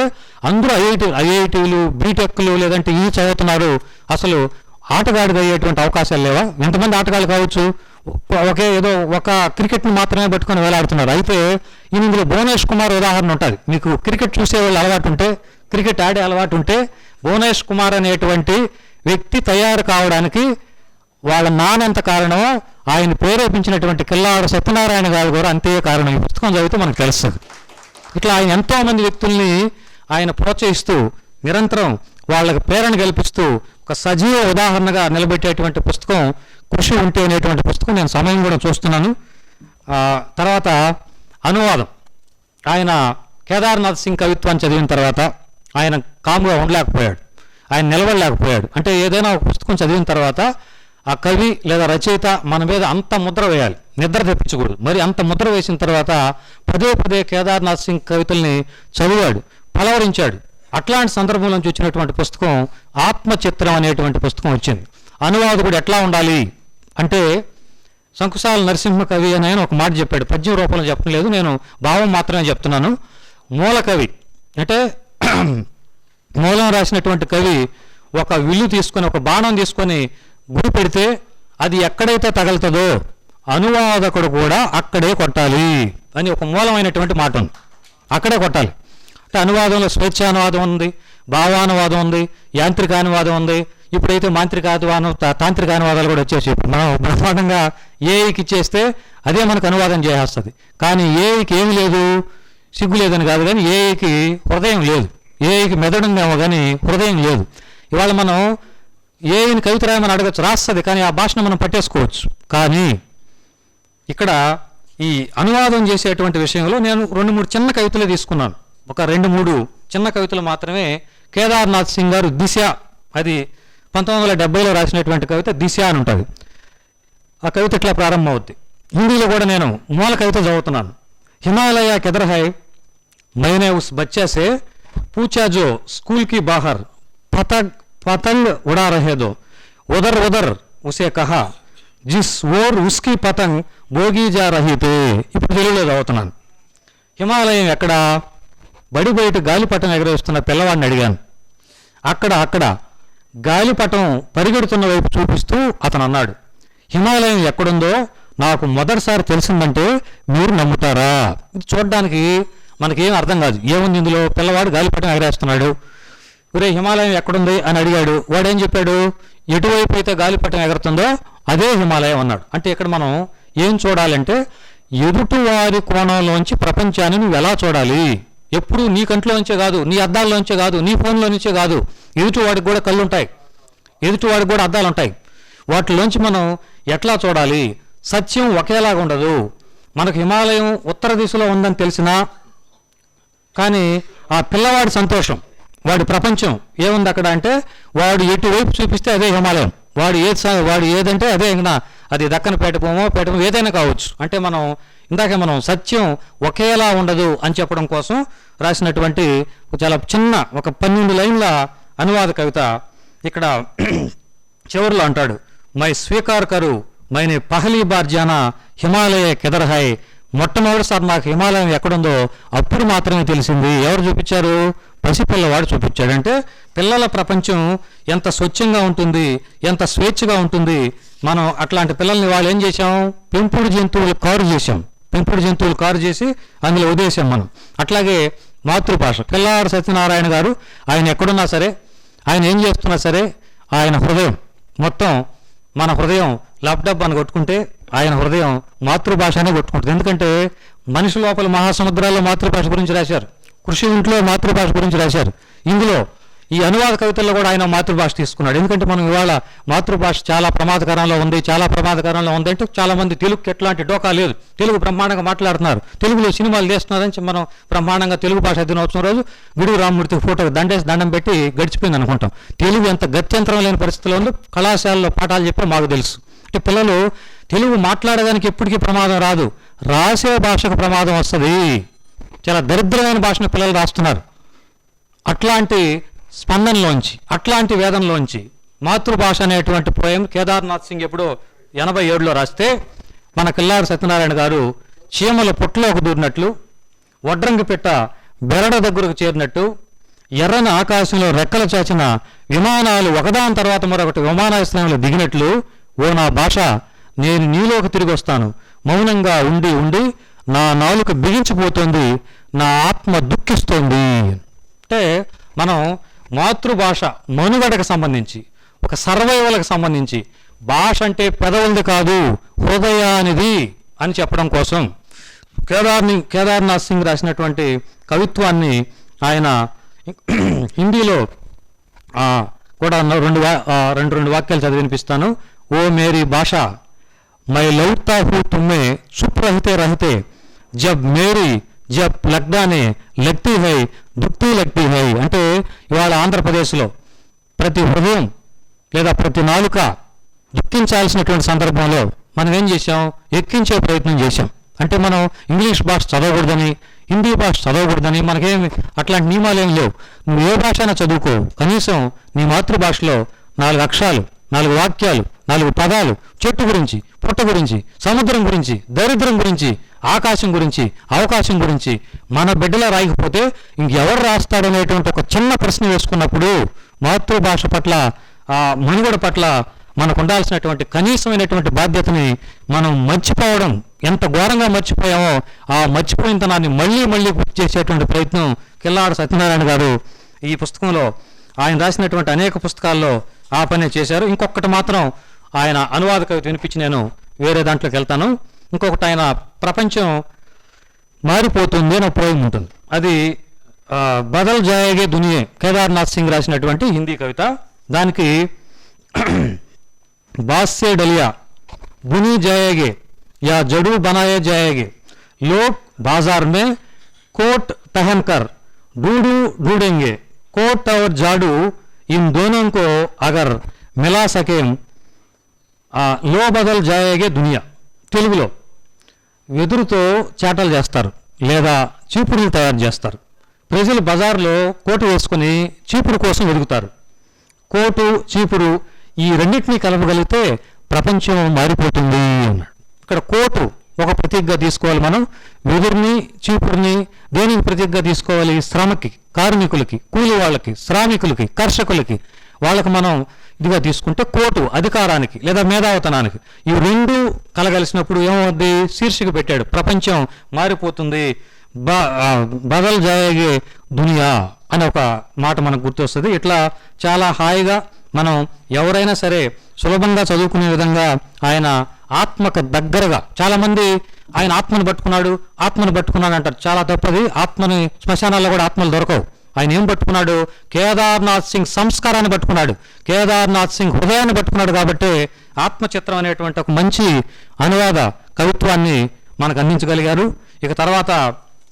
అందరూ ఐఐటీలు బీటెక్లు లేదంటే ఈ చదువుతున్నారు, అసలు ఆటగాడిగా అయ్యేటువంటి అవకాశాలు లేవా? ఎంతమంది ఆటగాళ్ళు కావచ్చు, ఏదో ఒక క్రికెట్ని మాత్రమే పట్టుకొని వేలాడుతున్నారు. అయితే ఇందులో భువనేష్ కుమార్ ఉదాహరణ ఉంటుంది. మీకు క్రికెట్ చూసే వాళ్ళు అలవాటు ఉంటే, క్రికెట్ ఆడే అలవాటు ఉంటే, భువనేష్ కుమార్ అనేటువంటి వ్యక్తి తయారు కావడానికి వాళ్ళ నాన్నెంత కారణమో ఆయన ప్రేరేపించినటువంటి కిల్లాడు సత్యనారాయణ గారు కూడా అంతే కారణం. ఈ పుస్తకం చదివితే మనకు తెలుస్తుంది. ఇట్లా ఆయన ఎంతోమంది వ్యక్తుల్ని ఆయన ప్రోత్సహిస్తూ నిరంతరం వాళ్ళకి ప్రేరణ కల్పిస్తూ ఒక సజీవ ఉదాహరణగా నిలబెట్టేటువంటి పుస్తకం కృషి ఉంటే అనేటువంటి పుస్తకం. నేను సమయం కూడా చూస్తున్నాను. తర్వాత అనువాదం. ఆయన కేదార్నాథ్ సింగ్ కవిత్వాన్ని చదివిన తర్వాత ఆయన కాముగా ఉండలేకపోయాడు, ఆయన నిలబడలేకపోయాడు. అంటే ఏదైనా ఒక పుస్తకం చదివిన తర్వాత ఆ కవి లేదా రచయిత మన మీద అంత ముద్ర వేయాలి, నిద్ర తెప్పించకూడదు. మరి అంత ముద్ర వేసిన తర్వాత పదే పదే కేదార్నాథ్ సింగ్ కవితల్ని చదివాడు, పలవరించాడు. అట్లాంటి సందర్భం నుంచి వచ్చినటువంటి పుస్తకం ఆత్మచిత్రం అనేటువంటి పుస్తకం వచ్చింది. అనువాదకుడు ఎట్లా ఉండాలి అంటే శంకుశాల నరసింహ కవి అని ఆయన ఒక మాట చెప్పాడు. పద్యం రూపంలో చెప్పడం లేదు, నేను భావం మాత్రమే చెప్తున్నాను. మూల కవి అంటే మూలం రాసినటువంటి కవి ఒక విల్లు తీసుకొని, ఒక బాణం తీసుకొని గురి పెడితే అది ఎక్కడైతే తగలుతుందో అనువాదకుడు కూడా అక్కడే కొట్టాలి అని ఒక మూలమైనటువంటి మాట ఉంది. అక్కడే కొట్టాలి. అంటే అనువాదంలో స్వేచ్ఛానువాదం ఉంది, భావానువాదం ఉంది, యాంత్రికానువాదం ఉంది. ఇప్పుడైతే తాంత్రికానువాదాలు కూడా వచ్చేసి మనం బ్రహ్మాండంగా ఏఐకి ఇచ్చేస్తే అదే మనకు అనువాదం చేసేస్తుంది. కానీ ఏఐకి ఏమి లేదు, సిగ్గు లేదని కాదు, కానీ ఏఐకి హృదయం లేదు. ఏఐకి మెదడుందేమో కానీ హృదయం లేదు. ఇవాళ మనం ఏఐని కవిత రాయమని అడగచ్చు, రాస్తుంది, కానీ ఆ భాషను మనం పట్టేసుకోవచ్చు. కానీ ఇక్కడ ఈ అనువాదం చేసేటువంటి విషయంలో నేను 2-3 చిన్న కవితలే తీసుకున్నాను. ఒక 2-3 చిన్న కవితలు మాత్రమే. కేదార్నాథ్ సింగ్ గారు దిశ, అది 1970లో రాసినటువంటి కవిత దిశ అని ఉంటుంది. ఆ కవిత ఇట్లా ప్రారంభం అవుద్ది. హిందీలో కూడా నేను మూల కవిత చదువుతున్నాను. హిమాలయ కిధర్ హై मैंने उस बच्चे से पूछा जो स्कूल की बाहर पतंग उड़ा रहे दो उधर उधर उसे कहा जिस ओर उसकी पतंग बोगी जा रही थी. ఇప్పుడు తెలుగులో చదువుతున్నాను. హిమాలయం ఎక్కడ, బడి బయట గాలిపటం ఎగరేస్తున్న పిల్లవాడిని అడిగాను. అక్కడ గాలిపటం పరిగెడుతున్న వైపు చూపిస్తూ అతను అన్నాడు, హిమాలయం ఎక్కడుందో నాకు మొదటిసారి తెలిసిందంటే మీరు నమ్ముతారా? ఇది చూడడానికి మనకేం అర్థం కాదు. ఏముంది ఇందులో? పిల్లవాడు గాలిపటం ఎగరేస్తున్నాడు. ఒరే హిమాలయం ఎక్కడుంది అని అడిగాడు. వాడేం చెప్పాడు? ఎటువైపు అయితే గాలిపటం ఎగురుతుందో అదే హిమాలయం అన్నాడు. అంటే ఇక్కడ మనం ఏం చూడాలంటే ఎదుటి వారి కోణంలోంచి ప్రపంచాన్ని నువ్వు ఎలా చూడాలి. ఎప్పుడు నీ కంట్లోంచే కాదు, నీ అద్దాల్లోంచే కాదు, నీ ఫోన్లో నుంచే కాదు, ఎదుటివాడికి కూడా కళ్ళు ఉంటాయి, ఎదుటివాడికి కూడా అద్దాలు ఉంటాయి. వాటిలోంచి మనం ఎట్లా చూడాలి? సత్యం ఒకేలాగా ఉండదు. మనకు హిమాలయం ఉత్తర దిశలో ఉందని తెలిసినా కానీ ఆ పిల్లవాడి సంతోషం, వాడి ప్రపంచం ఏముంది అక్కడ అంటే వాడు ఎటువైపు చూపిస్తే అదే హిమాలయం, వాడు ఏదంటే అదే. ఇంకా అది దక్కనపేట పేటమో ఏదైనా కావచ్చు. అంటే మనం సత్యం ఒకేలా ఉండదు అని చెప్పడం కోసం రాసినటువంటి చాలా చిన్న ఒక 12 లైన్ల అనువాద కవిత. ఇక్కడ చివరిలో అంటాడు, మై స్వీకార్ కరు మైనే పహలీ బార్ జానా హిమాలయ కిధర్ హై. మొట్టమొదటిసారి నాకు హిమాలయం ఎక్కడుందో అప్పుడు మాత్రమే తెలిసింది. ఎవరు చూపించారు? పసిపిల్లవాడు చూపించాడు. అంటే పిల్లల ప్రపంచం ఎంత స్వచ్ఛంగా ఉంటుంది, ఎంత స్వేచ్ఛగా ఉంటుంది. మనం అట్లాంటి పిల్లల్ని వాళ్ళు ఏం చేశాం? పెంపుడు జంతువులు కారు చేసి అందులో వదిలేసాం మనం. అట్లాగే మాతృభాష. పిల్లాడు సత్యనారాయణ గారు ఆయన ఎక్కడున్నా సరే, ఆయన ఏం చేస్తున్నా సరే, ఆయన హృదయం మొత్తం మన హృదయం ల్యాప్టాప్ అని కొట్టుకుంటే ఆయన హృదయం మాతృభాష అనే కొట్టుకుంటుంది. ఎందుకంటే మనిషి లోపల మహాసముద్రాల్లో మాతృభాష గురించి రాశారు, కృషి ఇంట్లో మాతృభాష గురించి రాశారు. ఇందులో ఈ అనువాద కవితల్లో కూడా ఆయన మాతృభాష తీసుకున్నాడు. ఎందుకంటే మనం ఇవాళ మాతృభాష చాలా ప్రమాదకరంలో ఉంది అంటే చాలా మంది తెలుగుకి ఎట్లాంటి డోకా లేదు, తెలుగు బ్రహ్మాండంగా మాట్లాడుతున్నారు, తెలుగులో సినిమాలు చేస్తున్నారని మనం బ్రహ్మాండంగా తెలుగు భాష దినోత్సవం రోజు గిడుగు రామ్మూర్తి ఫోటోకి దండం పెట్టి గడిచిపోయింది అనుకుంటాం. తెలుగు ఎంత గత్యంతరం లేని పరిస్థితిలో ఉందో కళాశాలలో పాఠాలు చెప్పి మాకు తెలుసు. అంటే పిల్లలు తెలుగు మాట్లాడడానికి ఎప్పటికీ ప్రమాదం రాదు, రాసే భాషకు ప్రమాదం వస్తుంది. చాలా దరిద్రమైన భాషను పిల్లలు రాస్తున్నారు. అట్లాంటి స్పందనలోంచి, అట్లాంటి వేదంలోంచి మాతృభాష అనేటువంటి పోయం కేదార్నాథ్ సింగ్ ఎప్పుడో 87లో రాస్తే మన కిల్లాడి సత్యనారాయణ గారు చీమల పుట్టలోకి దూరినట్లు, వడ్రంగి పెట్ట బెరడ దగ్గరకు చేరినట్టు, ఎర్రని ఆకాశంలో రెక్కలు చాచిన విమానాలు ఒకదాని తర్వాత మరొకటి విమానాశ్రయంలో దిగినట్లు, ఓ నా భాష, నేను నీలోకి తిరిగి వస్తాను. మౌనంగా ఉండి ఉండి నా నాలుక బిగించిపోతుంది, నా ఆత్మ దుఃఖిస్తోంది. అంటే మనం మాతృభాష మనుగడకు సంబంధించి, ఒక సర్వైవల్కి సంబంధించి, భాష అంటే పెదవులది కాదు హృదయానిది అని చెప్పడం కోసం కేదార్నాథ్ సింగ్ రాసినటువంటి కవిత్వాన్ని ఆయన హిందీలో కూడా రెండు వాక్యాలు చదివి వినిపిస్తాను. ఓ మేరీ భాష, మై లౌతా హూ తుమ్మే చుప్ రహితే రహితే, జబ్ లగ్డానే లగ్తీ హై దుక్తీ లగ్తీ హై. అంటే ఇవాళ ఆంధ్రప్రదేశ్లో ప్రతి హృదయం లేదా ప్రతి నాలుక దుఃఖించాల్సినటువంటి సందర్భంలో మనం ఏం చేశాం? ఎక్కించే ప్రయత్నం చేశాం. అంటే మనం ఇంగ్లీష్ భాష చదవకూడదని, హిందీ భాష చదవకూడదని మనకేమి అట్లాంటి నియమాలు ఏం లేవు. నువ్వు ఏ భాష అయినా చదువుకో, కనీసం నీ మాతృభాషలో 4 అక్షరాలు, 4 వాక్యాలు, 4 పదాలు చెట్టు గురించి, పుట్ట గురించి, సముద్రం గురించి, దరిద్రం గురించి, ఆకాశం గురించి, అవకాశం గురించి మన బిడ్డలో రాయకపోతే ఇంకెవరు రాస్తాడనేటువంటి ఒక చిన్న ప్రశ్న వేసుకున్నప్పుడు మాతృభాష పట్ల, ఆ మనుగడ పట్ల మనకు ఉండాల్సినటువంటి కనీసమైనటువంటి బాధ్యతని మనం మర్చిపోవడం, ఎంత ఘోరంగా మర్చిపోయామో ఆ మర్చిపోయినతనాన్ని మళ్ళీ మళ్ళీ గుర్తు చేసేటువంటి ప్రయత్నం కిల్లాడి సత్యనారాయణ గారు ఈ పుస్తకంలో, ఆయన రాసినటువంటి అనేక పుస్తకాల్లో ఆ పనే చేశారు. ఇంకొకటి మాత్రం ఆయన అనువాద కవిత వినిపించి నేను వేరే దాంట్లోకి వెళ్తాను. ఇంకొకటి ఆయన ప్రపంచం మారిపోతుంది అని పోయం ఉంటుంది, అది బదల్ జాయేగే దునియే, కేదార్నాథ్ సింగ్ రాసినటువంటి హిందీ కవిత. దానికి बास से डलिया बुनी जाएंगे या जड़ू बनाए जाएंगे, लोग बाजार में कोट पहनकर ढूंढेंगे, कोट और जाड़ू इन दोनों को अगर मिला सके लो बदल जाएगे दुनिया. తెలుగులో వెదురుతో చాటలు చేస్తారు లేదా చీపురులు తయారు చేస్తారు. ప్రజలు బజార్లో కోటు వేసుకుని చీపురు కోసం వెతుకుతారు. కోటు చీపురు ఈ రెండింటినీ కలపగలిగితే ప్రపంచం మారిపోతుంది అన్నాడు. ఇక్కడ కోటు ఒక ప్రతీకగా తీసుకోవాలి మనం, వెదురుని చీపురుని దేనికి ప్రతీకగా తీసుకోవాలి? శ్రమకి, కార్మికులకి, కూలి వాళ్ళకి, శ్రామికులకి, కర్షకులకి, వాళ్ళకి మనం ఇదిగా తీసుకుంటే కోటు అధికారానికి లేదా మేధావతనానికి. ఇవి రెండు కలగలిసినప్పుడు ఏమవుద్ది? శీర్షిక పెట్టాడు, ప్రపంచం మారిపోతుంది, బదల్ జాయేగే దునియా అని ఒక మాట మనకు గుర్తొస్తుంది. ఇట్లా చాలా హాయిగా మనం ఎవరైనా సరే సులభంగా చదువుకునే విధంగా ఆయన ఆత్మకు దగ్గరగా, చాలామంది ఆయన ఆత్మను పట్టుకున్నాడు అంటారు. చాలా తప్పది. ఆత్మని శ్మశానాల్లో కూడా ఆత్మలు దొరకవు. ఆయన ఏం పట్టుకున్నాడు? కేదార్నాథ్ సింగ్ సంస్కారాన్ని పట్టుకున్నాడు, కేదార్నాథ్ సింగ్ హృదయాన్ని పట్టుకున్నాడు. కాబట్టి ఆత్మచిత్రం అనేటువంటి ఒక మంచి అనువాద కవిత్వాన్ని మనకు అందించగలిగారు. ఇక తర్వాత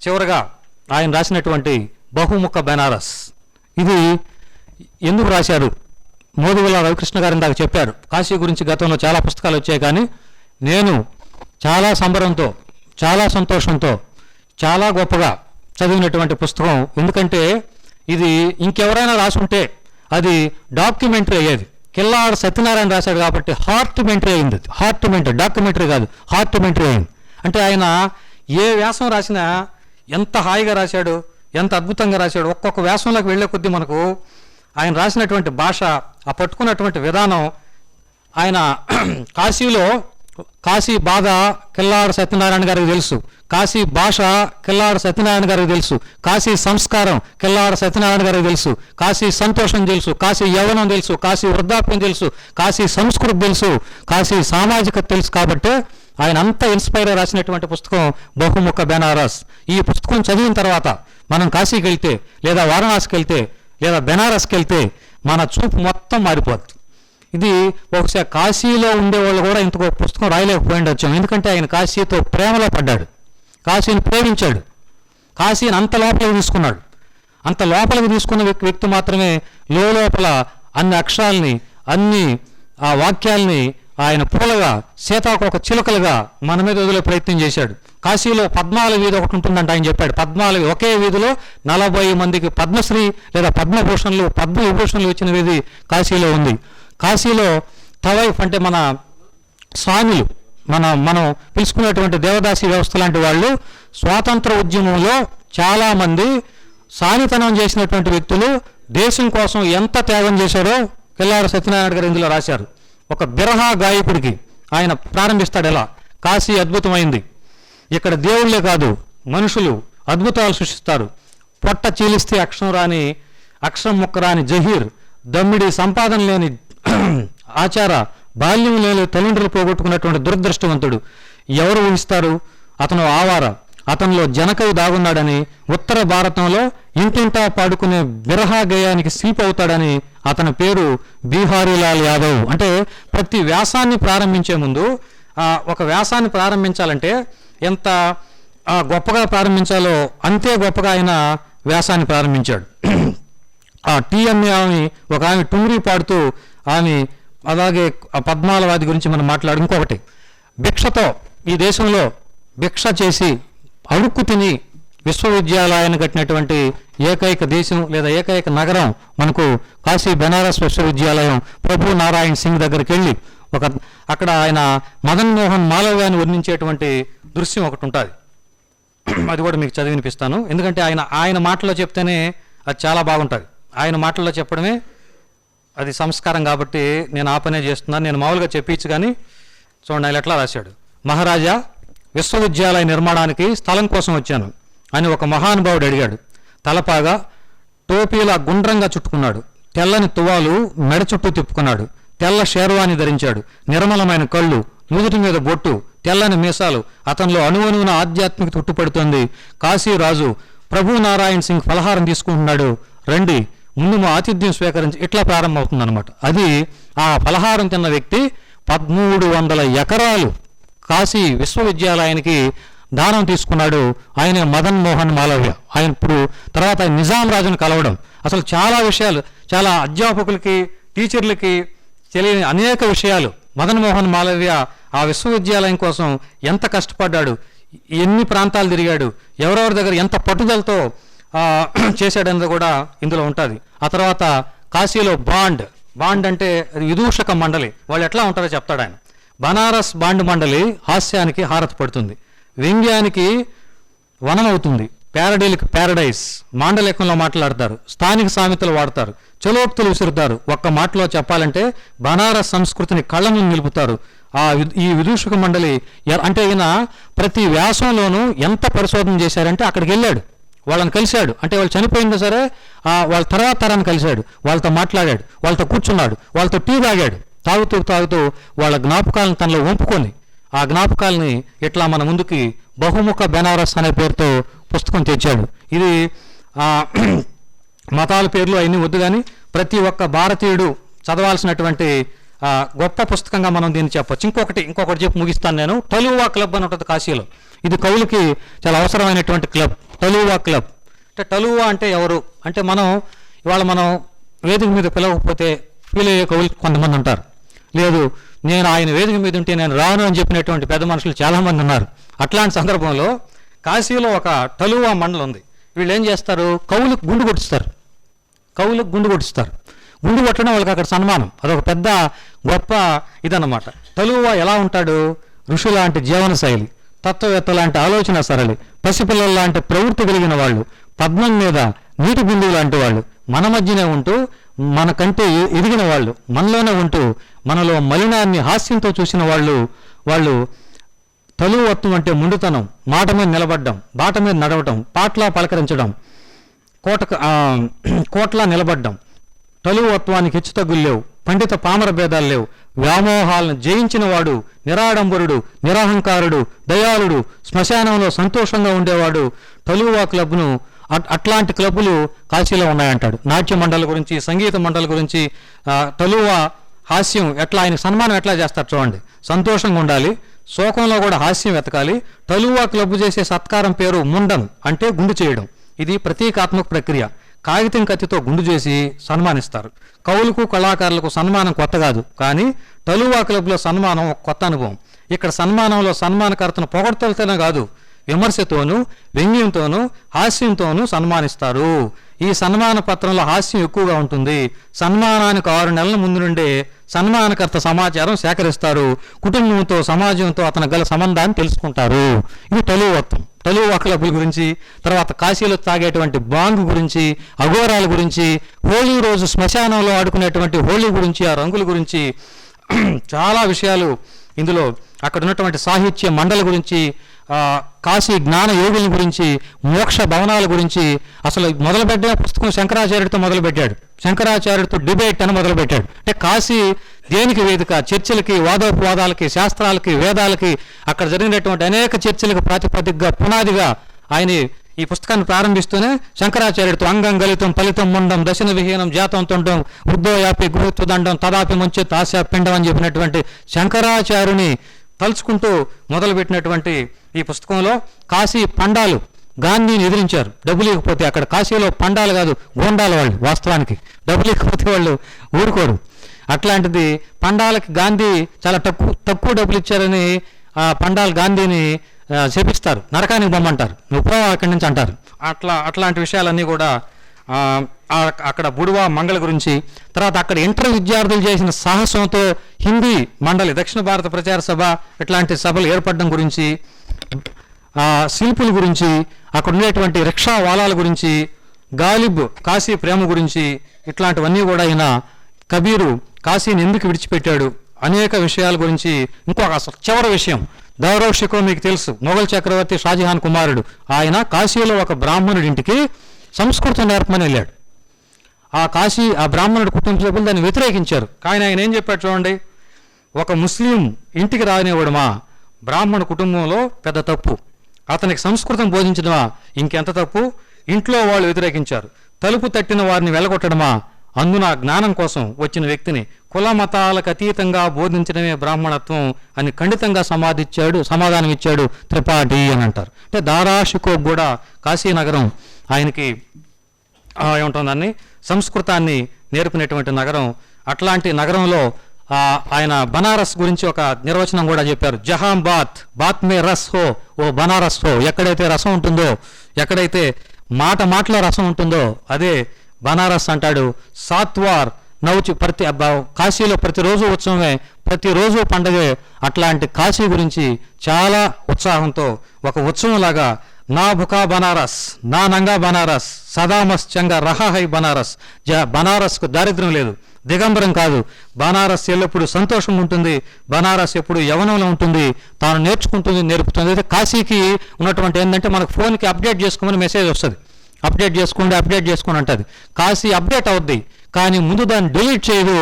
చివరగా ఆయన రాసినటువంటి బహుముఖ బెనారస్, ఇది ఎందుకు రాశారు? మోదుగుల రవికృష్ణ గారు ఇందాక చెప్పారు, కాశీ గురించి గతంలో చాలా పుస్తకాలు వచ్చాయి, కానీ నేను చాలా సంబరంతో, చాలా సంతోషంతో, చాలా గొప్పగా చదివినటువంటి పుస్తకం. ఎందుకంటే ఇది ఇంకెవరైనా రాసుంటే అది డాక్యుమెంటరీ అయ్యేది. కిల్లాడి సత్యనారాయణ రాశాడు కాబట్టి హార్ట్మెంటరీ అయింది. హార్ట్మెంటరీ, డాక్యుమెంటరీ కాదు, హార్ట్మెంటరీ అయింది. అంటే ఆయన ఏ వ్యాసం రాసినా ఎంత హాయిగా రాశాడు, ఎంత అద్భుతంగా రాశాడు. ఒక్కొక్క వ్యాసంలోకి వెళ్ళే కొద్దీ మనకు ఆయన రాసినటువంటి భాష, ఆ పట్టుకున్నటువంటి విధానం, ఆయన కాశీ బాధ కిల్లాడి సత్యనారాయణ గారికి తెలుసు, కాశీ భాష కిల్లాడి సత్యనారాయణ గారికి తెలుసు, కాశీ సంస్కారం కిల్లాడి సత్యనారాయణ గారికి తెలుసు, కాశీ సంతోషం తెలుసు, కాశీ యవ్వనం తెలుసు, కాశీ వృద్ధాప్యం తెలుసు, కాశీ సంస్కృతి తెలుసు, కాశీ సామాజికత తెలుసు. కాబట్టి ఆయన అంతా ఇన్స్పైర్ అయి రాసినటువంటి పుస్తకం బహుముఖ బెనారస్. ఈ పుస్తకం చదివిన తర్వాత మనం కాశీకి వెళ్తే లేదా వారణాసికి వెళ్తే లేదా బెనారస్కి వెళ్తే మన చూపు మొత్తం మారిపోద్ది. ఇది బహుశా కాశీలో ఉండేవాళ్ళు కూడా ఇంతకు పుస్తకం రాయలేకపోయిండొచ్చు. ఎందుకంటే ఆయన కాశీతో ప్రేమలో పడ్డాడు, కాశీని ప్రేమించాడు, కాశీని అంత లోపలికి తీసుకున్నాడు. అంత లోపలికి తీసుకున్న వ్యక్తి మాత్రమే లోపల అన్ని అక్షరాల్ని, అన్ని ఆ వాక్యాల్ని ఆయన పూలగా, సీతాకోక చిలుకలుగా మన మీద వదిలే ప్రయత్నం చేశాడు. కాశీలో 14 వీధి ఒకటి ఉంటుందంట. ఆయన చెప్పాడు 14, ఒకే వీధిలో 40 మందికి పద్మశ్రీ లేదా పద్మభూషణలు, పద్మవిభూషణలు ఇచ్చిన వీధి కాశీలో ఉంది. కాశీలో తవైఫ్ అంటే మన స్వాములు, మనం పిలుచుకునేటువంటి దేవదాసి వ్యవస్థ లాంటి వాళ్ళు స్వాతంత్ర ఉద్యమంలో చాలామంది సానితనం చేసినటువంటి వ్యక్తులు దేశం కోసం ఎంత త్యాగం చేశారో కిల్లారి సత్యనారాయణ గారు ఇందులో రాశారు. ఒక బిరహా గాయకుడికి ఆయన ప్రారంభిస్తాడు ఎలా కాశీ అద్భుతమైంది, ఇక్కడ దేవుళ్ళే కాదు మనుషులు అద్భుతాలు సృష్టిస్తారు, పొట్ట చీలిస్తే అక్షరం ముక్క రాని జహీర్, దమ్మిడి సంపాదన లేని ఆచార, బాల్యం లేని తల్లిదండ్రులు పోగొట్టుకున్నటువంటి దురదృష్టవంతుడు ఎవరు ఊహిస్తారు? అతను ఆవార, అతనిలో జనకవి దాగున్నాడని, ఉత్తర భారతంలో ఇంటింటా పాడుకునే బిరహా గేయానికి శిల్పి అవుతాడని అతని పేరు బీహారీలాల్ యాదవ్. అంటే ప్రతి వ్యాసాన్ని ప్రారంభించే ముందు ఒక వ్యాసాన్ని ప్రారంభించాలంటే ఎంత గొప్పగా ప్రారంభించాలో అంతే గొప్పగా ఆయన వ్యాసాన్ని ప్రారంభించాడు. ఆ టీఎంఏ ఒక ఆమె టుమ్రీ పాడుతూ ఆమె అలాగే ఆ పద్మాలవాది గురించి మనం మాట్లాడు. ఇంకొకటి భిక్షతో ఈ దేశంలో భిక్ష చేసి అడుక్కు తిని విశ్వవిద్యాలయాన్ని కట్టినటువంటి ఏకైక దేశం లేదా ఏకైక నగరం మనకు కాశీ బెనారస్ విశ్వవిద్యాలయం. ప్రభు నారాయణ్ సింగ్ దగ్గరికి వెళ్ళి అక్కడ ఆయన మదన్ మోహన్ మాలవ్యాన్ని వర్ణించేటువంటి దృశ్యం ఒకటి ఉంటుంది. అది కూడా మీకు చదివి వినిపిస్తాను, ఎందుకంటే ఆయన మాటల్లో చెప్తేనే అది చాలా బాగుంటుంది. ఆయన మాటల్లో చెప్పడమే అది సంస్కారం కాబట్టి నేను ఆ పనే చేస్తున్నాను. నేను మామూలుగా చెప్పించు కానీ చూడండి ఆయన ఎట్లా రాశాడు. మహారాజా, విశ్వవిద్యాలయ నిర్మాణానికి స్థలం కోసం వచ్చాను అని ఒక మహానుభావుడు అడిగాడు. తలపాగా టోపీలా గుండ్రంగా చుట్టుకున్నాడు, తెల్లని తువాలు మెడ చుట్టూ తిప్పుకున్నాడు, తెల్ల షేర్వాణి ధరించాడు, నిర్మలమైన కళ్ళు, నుదుటి మీద బొట్టు, తెల్లని మీసాలు. అతనిలో అణువణువున ఆధ్యాత్మిక తుట్టుపడుతుంది. కాశీరాజు ప్రభు నారాయణ్ సింగ్ ఫలహారం తీసుకుంటున్నాడు, రండి ముందు మా ఆతిథ్యం స్వీకరించి, ఇట్లా ప్రారంభమవుతుంది అనమాట. అది ఆ ఫలహారం తిన్న వ్యక్తి 1300 ఎకరాలు కాశీ విశ్వవిద్యాలయానికి దానం తీసుకున్నాడు. ఆయన మదన్ మోహన్ మాలవ్య. ఆయన ఇప్పుడు తర్వాత ఆయన నిజాం రాజును కలవడం, అసలు చాలా విషయాలు, చాలా అధ్యాపకులకి టీచర్లకి తెలియని అనేక విషయాలు. మదన్ మోహన్ మాలవ్య ఆ విశ్వవిద్యాలయం కోసం ఎంత కష్టపడ్డాడు, ఎన్ని ప్రాంతాలు తిరిగాడు, ఎవరెవరి దగ్గర ఎంత పట్టుదలతో చేశాడన్నది కూడా ఇందులో ఉంటుంది. ఆ తర్వాత కాశీలో బాండ్ అంటే అది విదూషక మండలి, వాళ్ళు ఎట్లా ఉంటారో చెప్తాడు ఆయన. బనారస్ బాండ్ మండలి హాస్యానికి హారతి పడుతుంది, వ్యంగ్యానికి వనమవుతుంది, ప్యారడీలకు ప్యారడైజ్, మాండలికంలో మాట్లాడతారు, స్థానిక సామెతలు వాడతారు, చలోక్తులు విసురుతారు. ఒక్క మాటలో చెప్పాలంటే బనారస్ సంస్కృతిని కళ్ళను నిలుపుతారు. ఈ విదూషక మండలి అంటే ఈయన ప్రతి వ్యాసంలోనూ ఎంత పరిశోధన చేశారంటే అక్కడికి వెళ్ళాడు, వాళ్ళని కలిశాడు. అంటే వాళ్ళు చనిపోయినా సరే వాళ్ళ తర్వాత తరాన్ని కలిశాడు, వాళ్ళతో మాట్లాడాడు, వాళ్ళతో కూర్చున్నాడు, వాళ్ళతో టీ తాగాడు. తాగుతూ వాళ్ళ జ్ఞాపకాలను తనలో వంపుకొని ఆ జ్ఞాపకాలని ఇట్లా మన ముందుకి బహుముఖ బెనారస్ అనే పేరుతో పుస్తకం తెచ్చాడు. ఇది మతాల పేర్లు అవన్నీ వద్దు కానీ ప్రతి ఒక్క భారతీయుడు చదవాల్సినటువంటి గొప్ప పుస్తకంగా మనం దీన్ని చెప్పచ్చు. ఇంకొకటి చెప్పి ముగిస్తాను నేను. తలువా క్లబ్ అని ఉంటుంది కాశీలో. ఇది కవులకి చాలా అవసరమైనటువంటి క్లబ్, తలువా క్లబ్. అంటే తలువా అంటే ఎవరు అంటే ఇవాళ మనం వేదిక మీద పిలవకపోతే ఫీల్ అయ్యే కవులు కొంతమంది ఉంటారు. లేదు, నేను ఆయన వేదిక మీద ఉంటే నేను రాను అని చెప్పినటువంటి పెద్ద మనుషులు చాలామంది ఉన్నారు. అట్లాంటి సందర్భంలో కాశీలో ఒక తలువా మండలం ఉంది. వీళ్ళు ఏం చేస్తారు, కవులకు గుండు కొట్టిస్తారు. గుండు కొట్టడం వాళ్ళకి అక్కడ సన్మానం, అదొక పెద్ద గొప్ప ఇదన్నమాట. తలువా ఎలా ఉంటాడు, ఋషి లాంటి జీవన శైలి, తత్వవేత్త లాంటి ఆలోచన సరళి, పసిపిల్లల లాంటి ప్రవృత్తి కలిగిన వాళ్ళు, పద్మం మీద నీటి బిందువు లాంటి వాళ్ళు, మన మధ్యనే ఉంటూ మనకంటే ఎదిగిన వాళ్ళు, మనలోనే ఉంటూ మనలో మలినాన్ని హాస్యంతో చూసిన వాళ్ళు తలువత్వం అంటే ముందుతనం, మాట మీద నిలబడ్డం, బాట మీద నడవటం, పాట్లా పలకరించడం, కోట్లా నిలబడ్డం. తలువత్వానికి హెచ్చుతగ్గులు లేవు, పండిత పామర భేదాలు లేవు, వ్యామోహాలను జయించిన వాడు, నిరాడంబరుడు, నిరహంకారుడు, దయాళుడు, శ్మశానంలో సంతోషంగా ఉండేవాడు. తలువా క్లబ్ను అట్లాంటి క్లబ్బులు కాశీలో ఉన్నాయంటాడు. నాట్య మండలి గురించి, సంగీత మండలి గురించి, తలువా హాస్యం ఎట్లా, ఆయన సన్మానం ఎట్లా చేస్తారు చూడండి. సంతోషంగా ఉండాలి, శోకంలో కూడా హాస్యం వెతకాలి. తలువా క్లబ్ చేసే సత్కారం పేరు ముండన్, అంటే గుండు చేయడం. ఇది ప్రతీకాత్మక ప్రక్రియ. కాగితం కత్తితో గుండు చేసి సన్మానిస్తారు. కవులకు కళాకారులకు సన్మానం కొత్త కాదు, కానీ తలువా క్లబ్లో సన్మానం ఒక కొత్త అనుభవం. ఇక్కడ సన్మానంలో సన్మానకర్తను పొగడ్తలతోనే కాదు, విమర్శతోనూ, వ్యంగ్యంతోనూ, హాస్యంతోనూ సన్మానిస్తారు. ఈ సన్మాన పత్రంలో హాస్యం ఎక్కువగా ఉంటుంది. సన్మానానికి 6 నెలల ముందు నుండే సన్మానకర్త సమాచారం సేకరిస్తారు. కుటుంబంతో సమాజంతో అతను గల సంబంధాన్ని తెలుసుకుంటారు. ఇది టెలివక్తం. టెలివాక్లబుల్ గురించి, తర్వాత కాశీలో తాగేటువంటి బాంగ్ గురించి, అఘోరాల గురించి, హోళీ రోజు శ్మశానంలో ఆడుకునేటువంటి హోళీ గురించి, ఆ రంగుల గురించి చాలా విషయాలు ఇందులో, అక్కడ ఉన్నటువంటి సాహిత్య మండలి గురించి, కాశీ జ్ఞాన యోగుల గురించి, మోక్ష భవనాల గురించి. అసలు మొదలుపెట్టే పుస్తకం శంకరాచార్యుడితో మొదలుపెట్టాడు. శంకరాచార్యుడితో డిబేట్ అని మొదలుపెట్టాడు. అంటే కాశీ దేనికి వేదిక? చర్చలకి, వాదోపవాదాలకి, శాస్త్రాలకి, వేదాలకి, అక్కడ జరిగినటువంటి అనేక చర్చలకు ప్రాతిపదికగా, పునాదిగా ఆయన ఈ పుస్తకాన్ని ప్రారంభిస్తూనే శంకరాచార్యుడితో అంగం గలితం ఫలితం ముండం దశన విహీనం జాతం తొండం వృద్ధో యాపి గురుత్వ దండం తదాపి ముంచెత్ ఆశా పిండం అని చెప్పినటువంటి శంకరాచార్యుని తలుచుకుంటూ మొదలుపెట్టినటువంటి ఈ పుస్తకంలో కాశీ పండాలు గాంధీని ఎదిరించారు. డబ్బులు ఇవ్వకపోతే. అక్కడ కాశీలో పండాలు కాదు, గోండాల వాళ్ళు. వాస్తవానికి డబ్బులు ఇవ్వకపోతే వాళ్ళు ఊరుకోరు. అట్లాంటిది పండాలకి గాంధీ చాలా తక్కువ డబ్బులు ఇచ్చారని ఆ పండాలు గాంధీని శపిస్తారు, నరకానికి బొమ్మంటారు, నువ్వు అక్కడి నుంచి అంటారు. అట్లాంటి విషయాలన్నీ కూడా అక్కడ బుడువా మంగళ గురించి, తర్వాత అక్కడ ఇంటర్ విద్యార్థులు చేసిన సాహసంతో హిందీ మండలి, దక్షిణ భారత ప్రచార సభ ఇట్లాంటి సభలు ఏర్పడడం గురించి, శిల్పుల గురించి, అక్కడ ఉండేటువంటి రిక్షా వాలాల గురించి, గాలిబ్ కాశీ ప్రేమ గురించి, ఇట్లాంటివన్నీ కూడా ఆయన కబీరు కాశీని ఎందుకు విడిచిపెట్టాడు అనేక విషయాల గురించి. ఇంకొక చివరి విషయం, దౌరవ్ షికో మీకు తెలుసు, మొఘల్ చక్రవర్తి షాజహాన్ కుమారుడు. ఆయన కాశీలో ఒక బ్రాహ్మణుడి ఇంటికి సంస్కృతం నేర్పమని వెళ్ళాడు. ఆ బ్రాహ్మణుడి కుటుంబ సభ్యులు దాన్ని వ్యతిరేకించారు. కానీ ఆయన ఏం చెప్పాడు చూడండి, ఒక ముస్లిం ఇంటికి రానివ్వడమా బ్రాహ్మణ కుటుంబంలో పెద్ద తప్పు, అతనికి సంస్కృతం బోధించడమా ఇంకెంత తప్పు, ఇంట్లో వాళ్ళు వ్యతిరేకించారు. తలుపు తట్టిన వారిని వెలగొట్టడమా, అందున జ్ఞానం కోసం వచ్చిన వ్యక్తిని కుల మతాలకు అతీతంగా బోధించడమే బ్రాహ్మణత్వం అని ఖండితంగా సమాధానం ఇచ్చాడు త్రిపాఠి అని అంటారు. అంటే దారాషికో కూడా కాశీనగరం ఆయనకి ఏముంటుందని సంస్కృతాన్ని నేర్పినటువంటి నగరం. అట్లాంటి నగరంలో ఆయన బనారస్ గురించి ఒక నిర్వచనం కూడా చెప్పారు. జహాం బాత్ మే రస్ హో ఓ బనారస్ హో. ఎక్కడైతే రసం ఉంటుందో, ఎక్కడైతే మాటలో రసం ఉంటుందో అదే బనారస్ అంటాడు. సాత్వార్ నౌచి కాశీలో ప్రతిరోజు ఉత్సవమే, ప్రతిరోజు పండగే. అట్లాంటి కాశీ గురించి చాలా ఉత్సాహంతో ఒక ఉత్సవంలాగా నా భుకా బనారస్, నా నంగా బనారస్, సదామస్ చంగా రహాహై బనారస్. బనారస్కు దారిద్ర్యం లేదు, దిగంబరం కాదు. బనారస్ ఎల్లప్పుడు సంతోషం ఉంటుంది, బనారస్ ఎప్పుడు యవనంలో ఉంటుంది, తాను నేర్చుకుంటుంది, నేర్పుతుంది. అయితే కాశీకి ఉన్నటువంటి ఏంటంటే మనకు ఫోన్కి అప్డేట్ చేసుకోమని మెసేజ్ వస్తుంది. అప్డేట్ చేసుకోండి అంటుంది. కాశీ అప్డేట్ అవుద్ది, కానీ ముందు దాన్ని డిలీట్ చేయదు,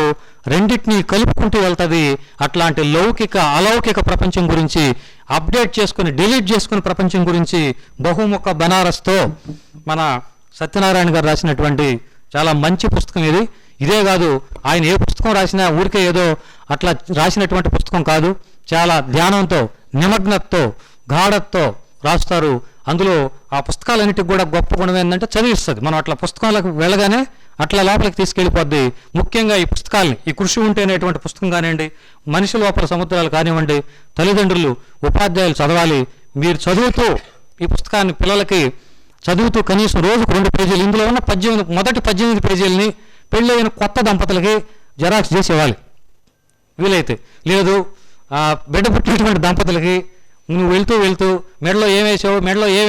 రెండింటినీ కలుపుకుంటూ వెళ్తుంది. అట్లాంటి అలౌకిక ప్రపంచం గురించి అప్డేట్ చేసుకుని డిలీట్ చేసుకుని ప్రపంచం గురించి బహుముఖ బనారస్తో మన సత్యనారాయణ గారు రాసినటువంటి చాలా మంచి పుస్తకం ఇది. ఇదే కాదు, ఆయన ఏ పుస్తకం రాసినా ఊరికే ఏదో అట్లా రాసినటువంటి పుస్తకం కాదు. చాలా ధ్యానంతో, నిమగ్నతతో, గాఢతతో రాస్తారు. అందులో ఆ పుస్తకాలన్నిటికి కూడా గొప్ప గుణం ఏంటంటే చదివిస్తుంది. మనం అట్లా పుస్తకాలకు వెళ్ళగానే అట్లా లోపలికి తీసుకెళ్ళిపోద్ది. ముఖ్యంగా ఈ పుస్తకాలని, ఈ కృషి ఉంటే అనేటువంటి పుస్తకం కానివ్వండి, మనిషి లోపల సముద్రాలు కానివ్వండి, తల్లిదండ్రులు, ఉపాధ్యాయులు చదవాలి. మీరు చదువుతూ ఈ పుస్తకాన్ని పిల్లలకి చదువుతూ కనీసం రోజుకు 2 పేజీలు, ఇందులో ఉన్న మొదటి 18 పేజీలని పెళ్ళైన కొత్త దంపతులకి జెరాక్స్ చేసి ఇవ్వాలి వీలైతే. లేదు బిడ్డ పుట్టినటువంటి దంపతులకి నువ్వు వెళ్తూ మెడలో ఏం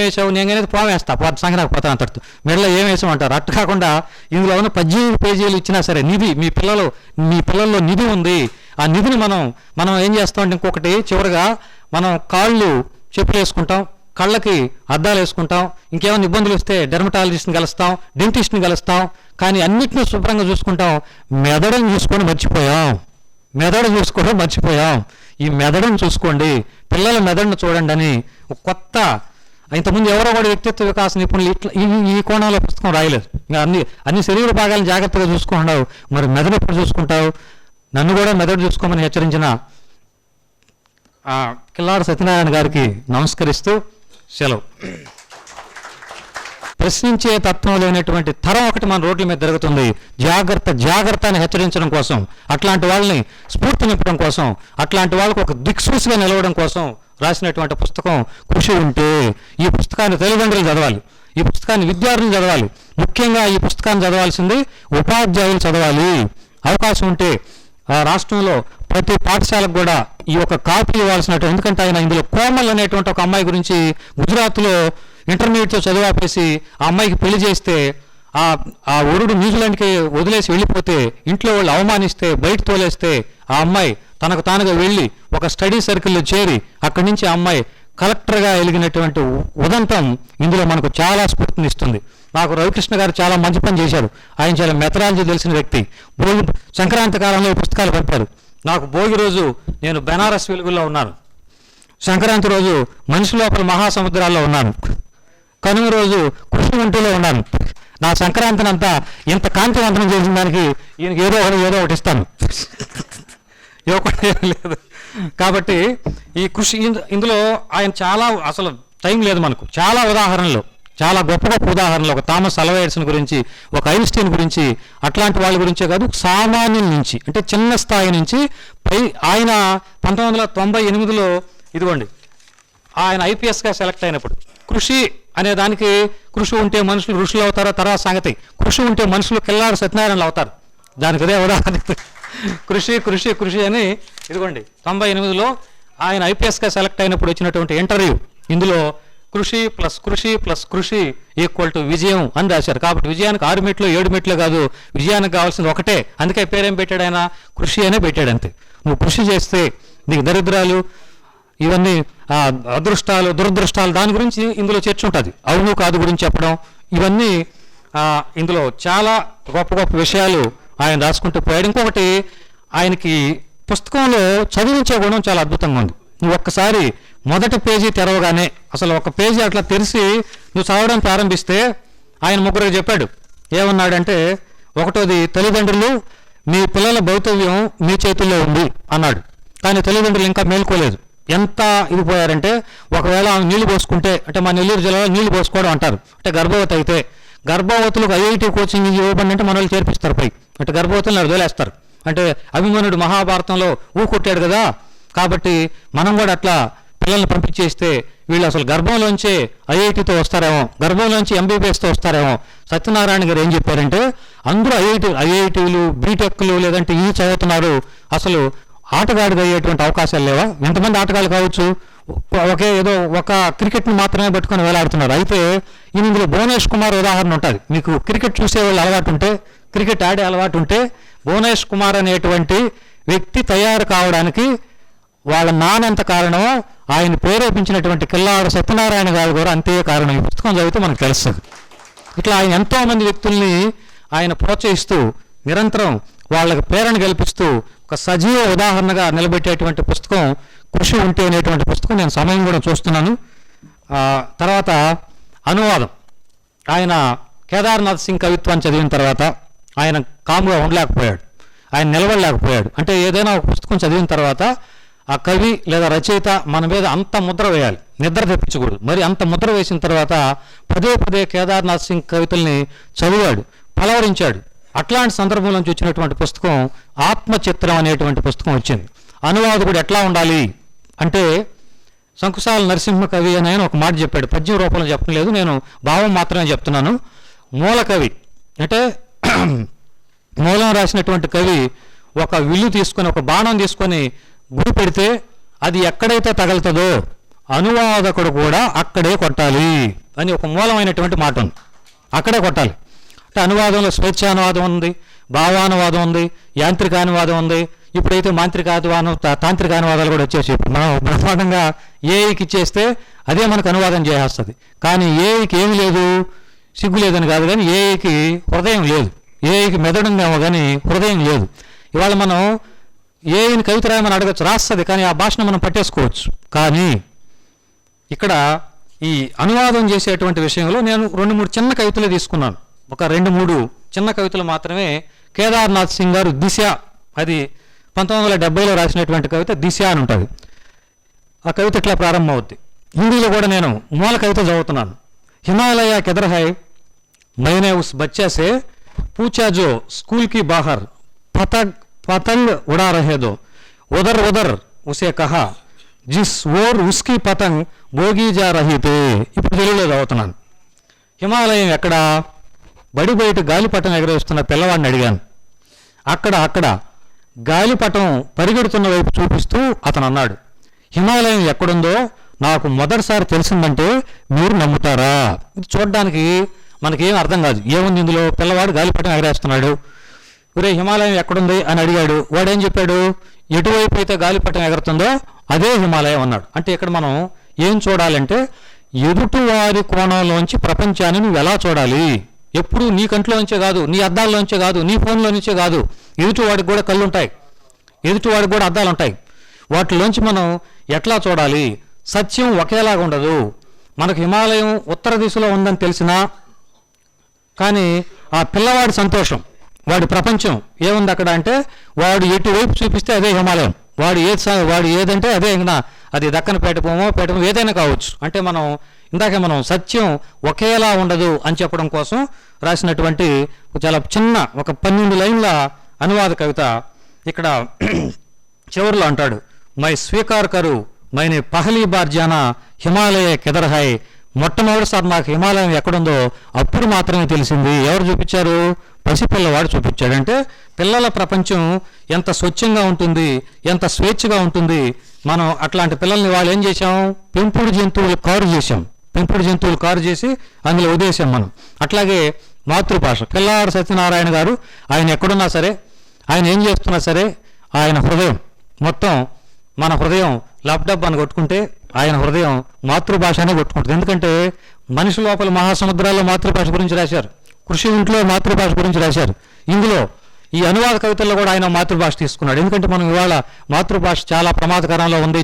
వేసావు నేను అనేది పోవేస్తా, సంగనాకు పోతా అంతటితో మెడలో ఏం వేసావు అంటారు. అట్టు కాకుండా ఇందులో ఉన్న 18 పేజీలు ఇచ్చినా సరే నిధి, మీ పిల్లల్లో నిధి ఉంది. ఆ నిధిని మనం ఏం చేస్తామంటే ఇంకొకటి చివరిగా మనం కాళ్ళు చెప్పులు వేసుకుంటాం, కళ్ళకి అద్దాలు వేసుకుంటాం, ఇంకేమైనా ఇబ్బందులు వస్తే డెర్మటాలజిస్ట్ని కలుస్తాం, డెంటిస్ట్ని కలుస్తాం, కానీ అన్నిటినీ శుభ్రంగా చూసుకుంటాం. మెదడుని చూసుకోవడం మర్చిపోయాం. ఈ మెదడును చూసుకోండి, పిల్లల మెదడును చూడండి అని ఒక కొత్త, ఇంతకుముందు ఎవరో కూడా వ్యక్తిత్వ వికాస నిపుణులు ఈ కోణంలో పుస్తకం రాయలేదు. అన్ని శరీర భాగాలను జాగ్రత్తగా చూసుకుంటున్నావు, మరి మెదడు ఎప్పుడు చూసుకుంటావు? నన్ను కూడా మెదడు చూసుకోమని హెచ్చరించిన కిల్లాడి సత్యనారాయణ గారికి నమస్కరిస్తూ సెలవు. ప్రశ్నించే తత్వం లేనటువంటి తరం ఒకటి మన రోడ్ల మీద జరుగుతుంది. జాగ్రత్త అని హెచ్చరించడం కోసం, అట్లాంటి వాళ్ళని స్ఫూర్తి నింపడం కోసం, అట్లాంటి వాళ్ళకు ఒక దిక్సూచిగా నిలవడం కోసం రాసినటువంటి పుస్తకం కృషి ఉంటే ఈ పుస్తకాన్ని తల్లిదండ్రులు చదవాలి, ఈ పుస్తకాన్ని విద్యార్థులు చదవాలి. ముఖ్యంగా ఈ పుస్తకాన్ని చదవాల్సింది ఉపాధ్యాయులు చదవాలి. అవకాశం ఉంటే రాష్ట్రంలో ప్రతి పాఠశాలకు కూడా ఈ యొక్క కాపీ ఇవ్వాల్సినట్టు, ఎందుకంటే ఆయన ఇందులో కోమల్ అనేటువంటి ఒక అమ్మాయి గురించి గుజరాత్లో ఇంటర్మీడియట్తో చదివాపేసి ఆ అమ్మాయికి పెళ్లి చేస్తే ఆ వరుడు న్యూజిలాండ్కి వదిలేసి వెళ్ళిపోతే ఇంట్లో వాళ్ళు అవమానిస్తే బయట తోలేస్తే ఆ అమ్మాయి తనకు తానుగా వెళ్ళి ఒక స్టడీ సర్కిల్లో చేరి అక్కడి నుంచి ఆ అమ్మాయి కలెక్టర్గా ఎలిగినటువంటి ఉదంతం ఇందులో మనకు చాలా స్ఫూర్తినిస్తుంది. నాకు రవికృష్ణ గారు చాలా మంచి పని చేశారు. ఆయన చాలా మెథడాలజీ తెలిసిన వ్యక్తి. భోగి సంక్రాంతి కాలంలో పుస్తకాలు పంపారు. నాకు భోగి రోజు నేను బెనారస్ వెలుగుల్లో ఉన్నాను, సంక్రాంతి రోజు మనిషి లోపల మహాసముద్రాల్లో ఉన్నాను, కనుమ రోజు కృష్ణగుంటలో ఉన్నాను. నా సంక్రాంతిని అంతా ఇంత కాంతివంతం చేసిన దానికి ఈయనకి ఏదో ఒకటి ఇస్తాను, ఇవ్వకుండా లేదు. కాబట్టి ఈ కృషి ఇందులో ఆయన చాలా, అసలు టైం లేదు మనకు, చాలా ఉదాహరణలు, చాలా గొప్ప గొప్ప ఉదాహరణలు. ఒక థామస్ అల్వా ఎడిసన్ గురించి, ఒక ఐన్స్టీన్ గురించి, అట్లాంటి వాళ్ళ గురించే కాదు, సామాన్యుల నుంచి అంటే చిన్న స్థాయి నుంచి ఆయన 1998లో ఇదిగోండి ఆయన ఐపీఎస్గా సెలెక్ట్ అయినప్పుడు కృషి అనే దానికి, కృషి ఉంటే మనుషులు ఋషులు అవుతారో తర్వాత సంగతి, కృషి ఉంటే మనుషులు కిల్లాడు సత్యనారాయణలు అవుతారు, దానికి అదే ఉదాహరణ. కృషి కృషి కృషి అని ఇదిగోండి 98లో ఆయన ఐపీఎస్గా సెలెక్ట్ అయినప్పుడు వచ్చినటువంటి ఇంటర్వ్యూ, ఇందులో కృషి ప్లస్ కృషి ప్లస్ కృషి ఈక్వల్ టు విజయం అని రాశారు. కాబట్టి విజయానికి 6 మెట్లు 7 మెట్లు కాదు, విజయానికి కావాల్సింది ఒకటే. అందుకే పేరేం పెట్టాడు ఆయన, కృషి అనే పెట్టాడు. అంతే. నువ్వు కృషి చేస్తే నీకు దరిద్రాలు ఇవన్నీ అదృష్టాలు దురదృష్టాలు దాని గురించి ఇందులో చర్చ ఉంటుంది. అవును కాదు గురించి చెప్పడం, ఇవన్నీ ఇందులో చాలా గొప్ప గొప్ప విషయాలు ఆయన రాసుకుంటూ పోయాడు. ఇంకొకటి, ఆయనకి పుస్తకంలో చదివించే గుణం చాలా అద్భుతంగా ఉంది. నువ్వు ఒక్కసారి మొదటి పేజీ తెరవగానే, అసలు ఒక పేజీ అట్లా తెరిచి నువ్వు చదవడం ప్రారంభిస్తే ఆయన ముగ్గురికి చెప్పాడు. ఏమన్నాడంటే, ఒకటోది, తల్లిదండ్రులు మీ పిల్లల భౌతవ్యం మీ చేతుల్లో ఉంది అన్నాడు. కానీ తల్లిదండ్రులు ఇంకా మేల్కోలేదు. ఎంత ఇది పోయారంటే, ఒకవేళ ఆమె నీళ్లు పోసుకుంటే, అంటే మా నెల్లూరు జిల్లాలో నీళ్లు పోసుకోవడం అంటారు, అంటే గర్భవతి అయితే గర్భవతులకు ఐఐటి కోచింగ్ ఇవ్వబడి అంటే మన వాళ్ళు చేర్పిస్తారు పై, అంటే గర్భవతులను వదిలేస్తారు. అంటే అభిమన్యుడు మహాభారతంలో కొట్టాడు కదా, కాబట్టి మనం కూడా అట్లా పిల్లల్ని పంపించేస్తే వీళ్ళు అసలు గర్భంలోంచే ఐఐటితో వస్తారేమో, గర్భంలోంచి ఎంబీబీఎస్తో వస్తారేమో. సత్యనారాయణ గారు ఏం చెప్పారంటే, అందరూ ఐఐటీలు బీటెక్లు లేదంటే ఈ చదువుతున్నారు, అసలు ఆటగాడిగా అయ్యేటువంటి అవకాశాలు లేవా? ఎంతమంది ఆటగాళ్ళు కావచ్చు, ఏదో ఒక క్రికెట్ని మాత్రమే పట్టుకొని వేలాడుతున్నారు. అయితే ఇందులో భువనేష్ కుమార్ ఉదాహరణ ఉంటుంది. మీకు క్రికెట్ చూసే వాళ్ళు అలవాటు ఉంటే, క్రికెట్ ఆడే అలవాటు ఉంటే, భువనేష్ కుమార్ అనేటువంటి వ్యక్తి తయారు కావడానికి వాళ్ళ నాన్నెంత కారణమో ఆయన ప్రేరేపించినటువంటి కిల్లాడు సత్యనారాయణ గారు కూడా అంతే కారణం. ఈ పుస్తకం చదివితే మనకు తెలుస్తుంది. ఇట్లా ఆయన ఎంతోమంది వ్యక్తుల్ని ఆయన ప్రోత్సహిస్తూ నిరంతరం వాళ్ళకి ప్రేరణ కల్పిస్తూ ఒక సజీవ ఉదాహరణగా నిలబెట్టేటువంటి పుస్తకం కృషి ఉంటే అనేటువంటి పుస్తకం. నేను సమయం కూడా చూస్తున్నాను. తర్వాత అనువాదం, ఆయన కేదార్నాథ్ సింగ్ కవిత్వాన్ని చదివిన తర్వాత ఆయన కామ్గా ఉండలేకపోయాడు, ఆయన నిలబడలేకపోయాడు. అంటే ఏదైనా ఒక పుస్తకం చదివిన తర్వాత ఆ కవి లేదా రచయిత మన మీద అంత ముద్ర వేయాలి, నిద్ర తెప్పించకూడదు. మరి అంత ముద్ర వేసిన తర్వాత పదే పదే కేదార్నాథ్ సింగ్ కవితల్ని చదివాడు, పలవరించాడు. అట్లాంటి సందర్భం నుంచి వచ్చినటువంటి పుస్తకం ఆత్మచిత్రం అనేటువంటి పుస్తకం వచ్చింది. అనువాదకుడు ఎట్లా ఉండాలి అంటే, శంకుశాల నరసింహ కవి అని ఆయన ఒక మాట చెప్పాడు. పద్యం రూపంలో చెప్పడం లేదు, నేను భావం మాత్రమే చెప్తున్నాను. మూల కవి అంటే మూలం రాసినటువంటి కవి ఒక విల్లు తీసుకొని, ఒక బాణం తీసుకొని గురి పెడితే అది ఎక్కడైతే తగలుతుందో అనువాదకుడు కూడా అక్కడే కొట్టాలి అని ఒక మూలమైనటువంటి మాట ఉంది. అక్కడే కొట్టాలి. అంటే అనువాదంలో స్వేచ్ఛానువాదం ఉంది, భావానువాదం ఉంది, యాంత్రికానువాదం ఉంది. ఇప్పుడైతే తాంత్రికానువాదాలు కూడా వచ్చేసి మనం బ్రహ్మాండంగా ఏఐకి ఇచ్చేస్తే అదే మనకు అనువాదం చేసేస్తుంది. కానీ ఏఐకి ఏమి లేదు, సిగ్గు లేదని కాదు, కానీ ఏఐకి హృదయం లేదు. ఏఐకి మెదడుందేమో కానీ హృదయం లేదు. ఇవాళ మనం ఏఐని కవిత రాయమని అడగచ్చు, రాస్తుంది, కానీ ఆ భాషను మనం పట్టేసుకోవచ్చు. కానీ ఇక్కడ ఈ అనువాదం చేసేటువంటి విషయంలో నేను 2-3 చిన్న కవితలు తీసుకున్నాను. ఒక 2-3 చిన్న కవితలు మాత్రమే. కేదార్నాథ్ సింగ్ గారు దిశ, అది 1970లో రాసినటువంటి కవిత దిశ అని ఉంటుంది. ఆ కవిత ఇట్లా ప్రారంభం అవుద్ది. హిందీలో కూడా నేను మూల కవిత చదువుతున్నాను. హిమాలయ కిధర్ హై मैंने उस बच्चे से पूछा जो स्कूल की बाहर पतंग उड़ा रहे दो, उधर उधर उसे कहा जिस ओर उसकी पतंग बोगी जा रही थी. ఇప్పుడు తెలుగులో చదువుతున్నాను. హిమాలయం ఎక్కడ, బడి బయట గాలిపటం ఎగరేస్తున్న పిల్లవాడిని అడిగాను. అక్కడ గాలిపటం పరిగెడుతున్న వైపు చూపిస్తూ అతను అన్నాడు, హిమాలయం ఎక్కడుందో నాకు మొదటిసారి తెలిసిందంటే మీరు నమ్ముతారా? ఇది చూడడానికి మనకేం అర్థం కాదు. ఏముంది ఇందులో? పిల్లవాడు గాలిపటం ఎగరేస్తున్నాడు. ఒరే హిమాలయం ఎక్కడుంది అని అడిగాడు. వాడేం చెప్పాడు? ఎటువైపు అయితే గాలిపటం ఎగరుతుందో అదే హిమాలయం అన్నాడు. అంటే ఇక్కడ మనం ఏం చూడాలంటే ఎదుటివారి కోణంలోంచి ప్రపంచాన్ని నువ్వు ఎలా చూడాలి? ఎప్పుడు నీ కంట్లోంచే కాదు, నీ అద్దాల్లోంచే కాదు, నీ ఫోన్లో నుంచే కాదు, ఎదుటివాడికి కూడా కళ్ళు ఉంటాయి, ఎదుటివాడికి కూడా అద్దాలు ఉంటాయి. వాటిలోంచి మనం ఎట్లా చూడాలి? సత్యం ఒకేలాగా ఉండదు. మనకు హిమాలయం ఉత్తర దిశలో ఉందని తెలిసినా కానీ ఆ పిల్లవాడి సంతోషం, వాడి ప్రపంచం ఏముంది అక్కడ అంటే వాడు ఎటువైపు చూపిస్తే అదే హిమాలయం. వాడు ఏదంటే అదే. ఇంకా అది దక్కనపేట పేటమో ఏదైనా కావచ్చు. అంటే మనం సత్యం ఒకేలా ఉండదు అని చెప్పడం కోసం రాసినటువంటి చాలా చిన్న ఒక 12 లైన్ల అనువాద కవిత ఇక్కడ చివరిలో అంటాడు, మై స్వీకార్ కరు మైనే పహలీ బార్ జానా హిమాలయ కెదర్ హై. మొట్టమొదటిసారి నాకు హిమాలయం ఎక్కడుందో అప్పుడు మాత్రమే తెలిసింది. ఎవరు చూపించారు? పసిపిల్లవాడు చూపించాడు. అంటే పిల్లల ప్రపంచం ఎంత స్వచ్ఛంగా ఉంటుంది, ఎంత స్వేచ్ఛగా ఉంటుంది. మనం అట్లాంటి పిల్లల్ని వాళ్ళు ఏం చేశాం? పెంపుడు జంతువులు కారు చేసి అందులో వదిలేసాం మనం. అట్లాగే మాతృభాష. పిల్లాడు సత్యనారాయణ గారు ఆయన ఎక్కడున్నా సరే, ఆయన ఏం చేస్తున్నా సరే, ఆయన హృదయం మొత్తం మన హృదయం లబ్డబ్ అని కొట్టుకుంటే ఆయన హృదయం మాతృభాషనే కొట్టుకుంటుంది. ఎందుకంటే మనిషి లోపల మహాసముద్రాల్లో మాతృభాష గురించి రాశారు, కృషి ఇంట్లో మాతృభాష గురించి రాశారు. ఇందులో ఈ అనువాద కవితల్లో కూడా ఆయన మాతృభాష తీసుకున్నాడు. ఎందుకంటే మనం ఇవాళ మాతృభాష చాలా ప్రమాదకరంలో ఉంది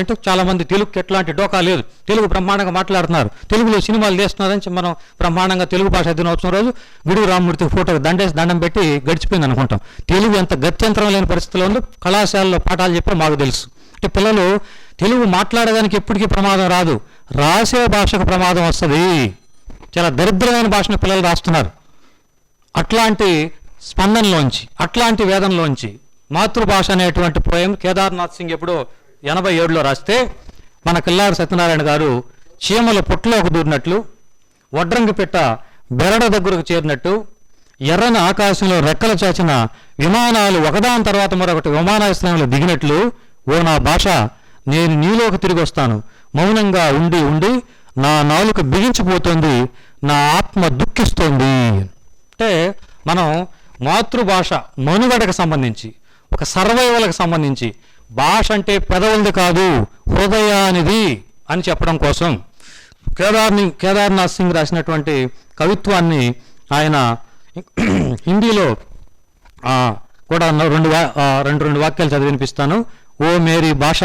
అంటే చాలా మంది తెలుగుకి ఎట్లాంటి డోకా లేదు, తెలుగు బ్రహ్మాండంగా మాట్లాడుతున్నారు, తెలుగులో సినిమాలు చేస్తున్నారని మనం బ్రహ్మాండంగా తెలుగు భాష దినోత్సవం రోజు గుడి రామమూర్తి ఫోటోకి దండం పెట్టి గడిచిపోయింది అనుకుంటాం. తెలుగు ఎంత గత్యంతరం లేని పరిస్థితిలో ఉందో కళాశాలలో పాఠాలు చెప్పి మాకు తెలుసు. అంటే పిల్లలు తెలుగు మాట్లాడడానికి ఎప్పటికీ ప్రమాదం రాదు, రాసే భాషకు ప్రమాదం వస్తుంది. చాలా దరిద్రమైన భాషను పిల్లలు రాస్తున్నారు. అట్లాంటి స్పందనలోంచి, అట్లాంటి వేదంలోంచి మాతృభాష అనేటువంటి పోయం కేదార్నాథ్ సింగ్ ఎప్పుడో 87లో రాస్తే మన కిల్లారి సత్యనారాయణ గారు చీమల పొట్టులోకి దూరినట్లు, వడ్రంగి పెట్ట బెరడ దగ్గరకు చేరినట్టు, ఎర్రని ఆకాశంలో రెక్కలు చాచిన విమానాలు ఒకదాని తర్వాత మరొకటి విమానాశ్రయంలో దిగినట్లు, ఓ నా భాష నేను నీలోకి తిరిగి వస్తాను, మౌనంగా ఉండి ఉండి నా నాలుక బిగించిపోతుంది, నా ఆత్మ దుఃఖిస్తోంది. అంటే మనం మాతృభాష మనుగడకు సంబంధించి, ఒక సర్వైవల్కి సంబంధించి భాష అంటే పెదవులది కాదు హృదయానిది అని చెప్పడం కోసం కేదార్నాథ్ సింగ్ రాసినటువంటి కవిత్వాన్ని ఆయన హిందీలో కూడా రెండు వాక్యాలు చదివి వినిపిస్తాను. ఓ మేరీ భాష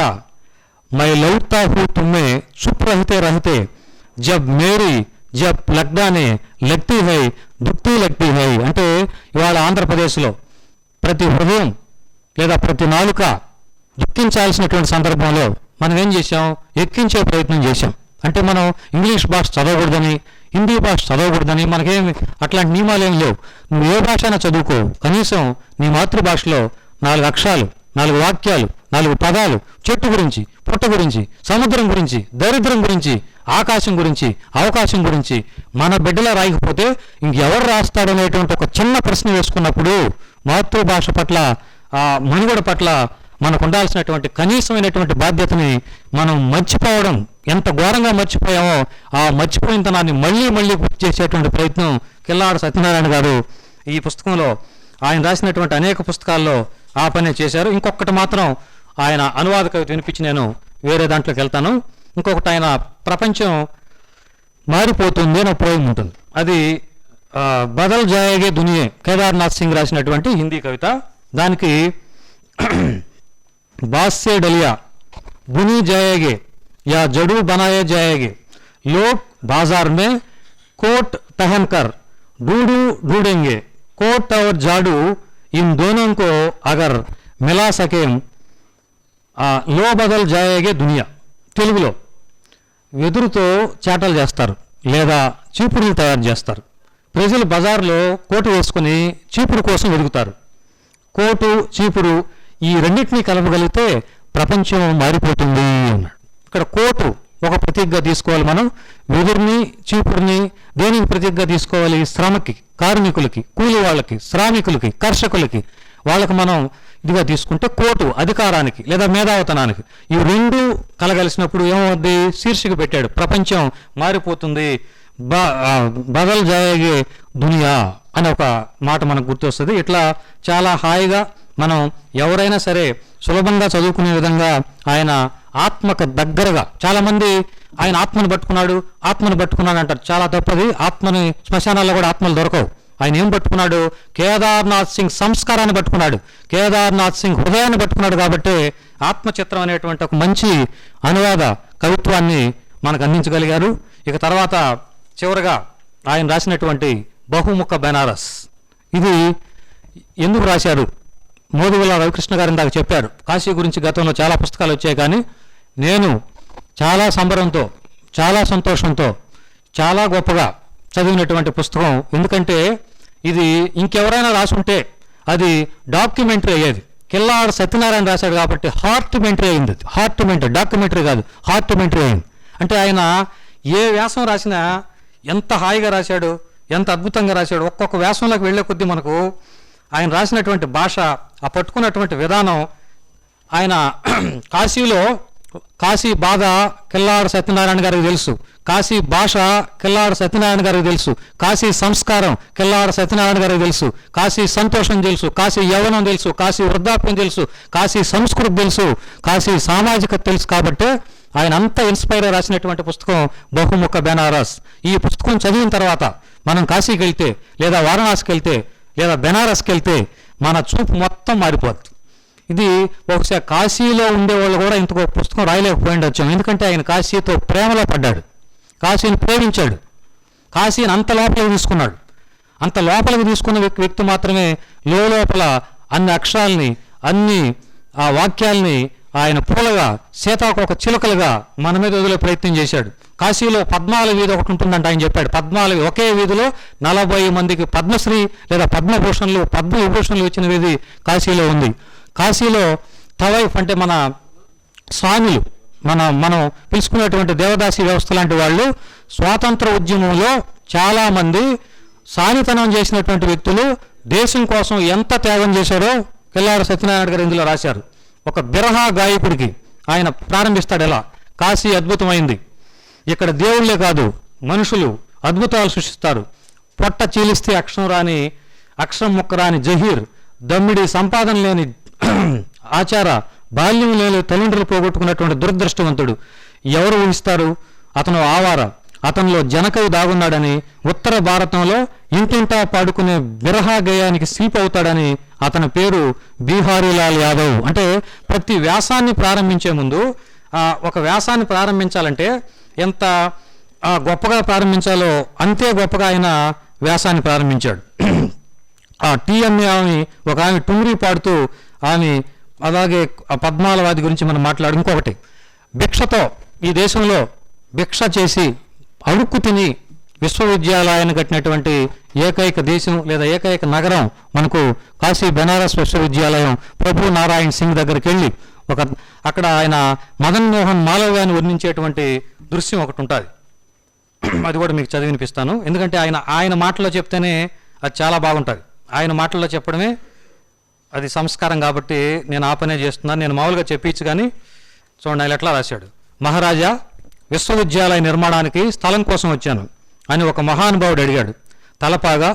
మై లౌటతా హూ తుమ్మే చుప్ రహితే జబ్ లగ్డానే లగ్తీ హై దుక్తీ లగ్తీ హై. అంటే ఇవాళ ఆంధ్రప్రదేశ్లో ప్రతి హృదయం లేదా ప్రతి నాలుక దుఃఖించాల్సినటువంటి సందర్భంలో మనం ఏం చేశాం? ఎక్కించే ప్రయత్నం చేశాం. అంటే మనం ఇంగ్లీష్ భాష చదవకూడదని, హిందీ భాష చదవకూడదని మనకేమి అట్లాంటి నియమాలు ఏం లేవు. నువ్వు ఏ భాష అయినా చదువుకో, కనీసం నీ మాతృభాషలో 4 అక్షరాలు, 4 వాక్యాలు, 4 పదాలు చెట్టు గురించి, పుట్ట గురించి, సముద్రం గురించి, దరిద్రం గురించి, ఆకాశం గురించి, అవకాశం గురించి మన బిడ్డలో రాయకపోతే ఇంకెవరు రాస్తాడనేటువంటి ఒక చిన్న ప్రశ్న వేసుకున్నప్పుడు మాతృభాష పట్ల, ఆ మనుగడ పట్ల మనకు ఉండాల్సినటువంటి కనీసమైనటువంటి బాధ్యతని మనం మర్చిపోవడం, ఎంత ఘోరంగా మర్చిపోయామో ఆ మర్చిపోయినతనాన్ని మళ్ళీ గుర్తు చేసేటువంటి ప్రయత్నం కిల్లాడి సత్యనారాయణ గారు ఈ పుస్తకంలో, ఆయన రాసినటువంటి అనేక పుస్తకాల్లో ఆ పనే చేశారు. ఇంకొకటి మాత్రం ఆయన అనువాద కవిత వినిపించి నేను వేరే దాంట్లోకి వెళ్తాను. ఇంకొకటి ఆయన ప్రపంచం మారిపోతుంది అని పోయం ఉంటుంది, అది బదల్ జాయేగే దునియే కేదార్నాథ్ సింగ్ రాసినటువంటి హిందీ కవిత. దానికి బాస్సే డలియా बुनी जाएगे या जड़ू बनाए जाएंगे, लोग बाजार में कोट पहनकर ढूंढेंगे, कोट और झाड़ू इन दोनों को अगर मिला सके లో బదల్ జాయేగే దునియా. తెలుగులో వెదురుతో చేటలు చేస్తారు లేదా చీపురులు తయారు చేస్తారు. ప్రజలు బజార్లో కోటు వేసుకుని చీపురు కోసం వెతుకుతారు. కోటు చీపురు ఈ రెండింటినీ కలపగలిగితే ప్రపంచం మారిపోతుంది అన్నాడు. ఇక్కడ కోటు ఒక ప్రతీకగా తీసుకోవాలి మనం, వెదురుని చీపురుని దేనికి ప్రతీకగా తీసుకోవాలి? శ్రమకి, కార్మికులకి, కూలి వాళ్ళకి, శ్రామికులకి, కర్షకులకి వాళ్ళకి మనం ఇదిగా తీసుకుంటే కోర్టు అధికారానికి లేదా మేధావతనానికి ఈ రెండు కలగలిసినప్పుడు ఏమవుద్ది? శీర్షిక పెట్టాడు, ప్రపంచం మారిపోతుంది, బదల్ జాయేగే దునియా అని ఒక మాట మనకు గుర్తొస్తుంది. ఇట్లా చాలా హాయిగా మనం ఎవరైనా సరే సులభంగా చదువుకునే విధంగా ఆయన ఆత్మకు దగ్గరగా, చాలామంది ఆయన ఆత్మను పట్టుకున్నాడు అంటారు. చాలా తప్పది. ఆత్మని శ్మశానాల్లో కూడా ఆత్మలు దొరకవు. ఆయన ఏం పట్టుకున్నాడు? కేదార్నాథ్ సింగ్ సంస్కారాన్ని పట్టుకున్నాడు, కేదార్నాథ్ సింగ్ హృదయాన్ని పట్టుకున్నాడు. కాబట్టి ఆత్మచిత్రం అనేటువంటి ఒక మంచి అనువాద కవిత్వాన్ని మనకు అందించగలిగారు. ఇక తర్వాత చివరగా ఆయన రాసినటువంటి బహుముఖ బెనారస్, ఇది ఎందుకు రాశారు? మోదుగుల రవికృష్ణ గారు ఇందాక చెప్పారు, కాశీ గురించి గతంలో చాలా పుస్తకాలు వచ్చాయి, కానీ నేను చాలా సంబరంతో, చాలా సంతోషంతో, చాలా గొప్పగా చదివినటువంటి పుస్తకం. ఎందుకంటే ఇది ఇంకెవరైనా రాసుంటే అది డాక్యుమెంటరీ అయ్యేది. కిల్లార్ సత్యనారాయణ రాశాడు కాబట్టి హార్ట్మెంటరీ అయింది. హార్ట్మెంటరీ, డాక్యుమెంటరీ కాదు, హార్ట్మెంటరీ అయింది. అంటే ఆయన ఏ వ్యాసం రాసినా ఎంత హాయిగా రాశాడు, ఎంత అద్భుతంగా రాశాడు. ఒక్కొక్క వ్యాసంలోకి వెళ్ళే కొద్దీ మనకు ఆయన రాసినటువంటి భాష, ఆ పట్టుకున్నటువంటి విధానం, ఆయన కాశీలో కాశీ బాధ కిల్లార్ సత్యనారాయణ గారికి తెలుసు, కాశీ భాష కిల్లార్ సత్యనారాయణ గారికి తెలుసు, కాశీ సంస్కారం కిల్లార్ సత్యనారాయణ గారికి తెలుసు, కాశీ సంతోషం తెలుసు, కాశీ యవ్వనం తెలుసు, కాశీ వృద్ధాప్యం తెలుసు, కాశీ సంస్కృతి తెలుసు, కాశీ సామాజికత తెలుసు. కాబట్టి ఆయన అంతా ఇన్స్పైర్ రాసినటువంటి పుస్తకం బహుముఖ బెనారస్. ఈ పుస్తకం చదివిన తర్వాత మనం కాశీకి వెళ్తే, లేదా వారణాసికి వెళ్తే, లేదా బెనారస్కి వెళ్తే మన చూపు మొత్తం మారిపోద్ది. ఇది బహుశా కాశీలో ఉండేవాళ్ళు కూడా ఇంత గొప్ప పుస్తకం రాయలేకపోయిండొచ్చాం. ఎందుకంటే ఆయన కాశీతో ప్రేమలో పడ్డాడు, కాశీని ప్రేమించాడు, కాశీని అంత లోపలికి తీసుకున్నాడు. అంత లోపలికి తీసుకున్న వ్యక్తి మాత్రమే లోపల అన్ని అక్షరాల్ని, అన్ని ఆ వాక్యాల్ని ఆయన పూలగా, సీతాకోక చిలుకలుగా మన మీద వదిలే ప్రయత్నం చేశాడు. కాశీలో 14 వీధి ఒకటి ఉంటుందంట. ఆయన చెప్పాడు 14 ఒకే వీధిలో 40 మందికి పద్మశ్రీ లేదా పద్మభూషణలు, పద్మవిభూషణలు వచ్చిన వీధి కాశీలో ఉంది. కాశీలో తవైఫ్ అంటే మన స్వాములు, మనం పిలుచుకునేటువంటి దేవదాసి వ్యవస్థ లాంటి వాళ్ళు స్వాతంత్ర ఉద్యమంలో చాలామంది సానితనం చేసినటువంటి వ్యక్తులు దేశం కోసం ఎంత త్యాగం చేశారో కిల్లార్ సత్యనారాయణ గారు ఇందులో రాశారు. ఒక బిరహా గాయకుడికి ఆయన ప్రారంభిస్తాడు ఎలా, కాశీ అద్భుతమైంది, ఇక్కడ దేవుళ్ళే కాదు మనుషులు అద్భుతాలు సృష్టిస్తారు, పొట్ట చీలిస్తే అక్షరం ముక్క రాని జహీర్, దమ్మిడి సంపాదన లేని ఆచార, బాల్యం లేని తల్లిదండ్రులు పోగొట్టుకున్నటువంటి దురదృష్టవంతుడు ఎవరు ఊహిస్తారు? అతను ఆవార, అతనిలో జనకవి దాగున్నాడని, ఉత్తర భారతంలో ఇంటింటా పాడుకునే బిరహా గేయానికి శిల్పి అవుతాడని అతని పేరు బీహారీలాల్ యాదవ్. అంటే ప్రతి వ్యాసాన్ని ప్రారంభించే ముందు ఒక వ్యాసాన్ని ప్రారంభించాలంటే ఎంత గొప్పగా ప్రారంభించాలో అంతే గొప్పగా ఆయన వ్యాసాన్ని ప్రారంభించాడు. ఆ టీఎంఏ ఆమె ఒక ఆమె టుంగ్రీ పాడుతూ ఆమె, అలాగే ఆ పద్మాలవాది గురించి మనం మాట్లాడు. ఇంకొకటి, భిక్షతో ఈ దేశంలో భిక్ష చేసి అడుక్కు తిని విశ్వవిద్యాలయాన్ని కట్టినటువంటి ఏకైక దేశం లేదా ఏకైక నగరం మనకు కాశీ బెనారస్ విశ్వవిద్యాలయం. ప్రభు నారాయణ్ సింగ్ దగ్గరికి వెళ్ళి అక్కడ ఆయన మదన్ మోహన్ మాలవ్యాన్ని వర్ణించేటువంటి దృశ్యం ఒకటి ఉంటుంది. అది కూడా మీకు చదివి వినిపిస్తాను. ఎందుకంటే ఆయన మాటల్లో చెప్తేనే అది చాలా బాగుంటుంది. ఆయన మాటల్లో చెప్పడమే అది సంస్కారం. కాబట్టి నేను ఆ పనే చేస్తున్నాను. నేను మామూలుగా చెప్పించు, కానీ చూడండి ఆయన ఎట్లా రాశాడు. మహారాజా, విశ్వవిద్యాలయ నిర్మాణానికి స్థలం కోసం వచ్చాను అని ఒక మహానుభావుడు అడిగాడు. తలపాగా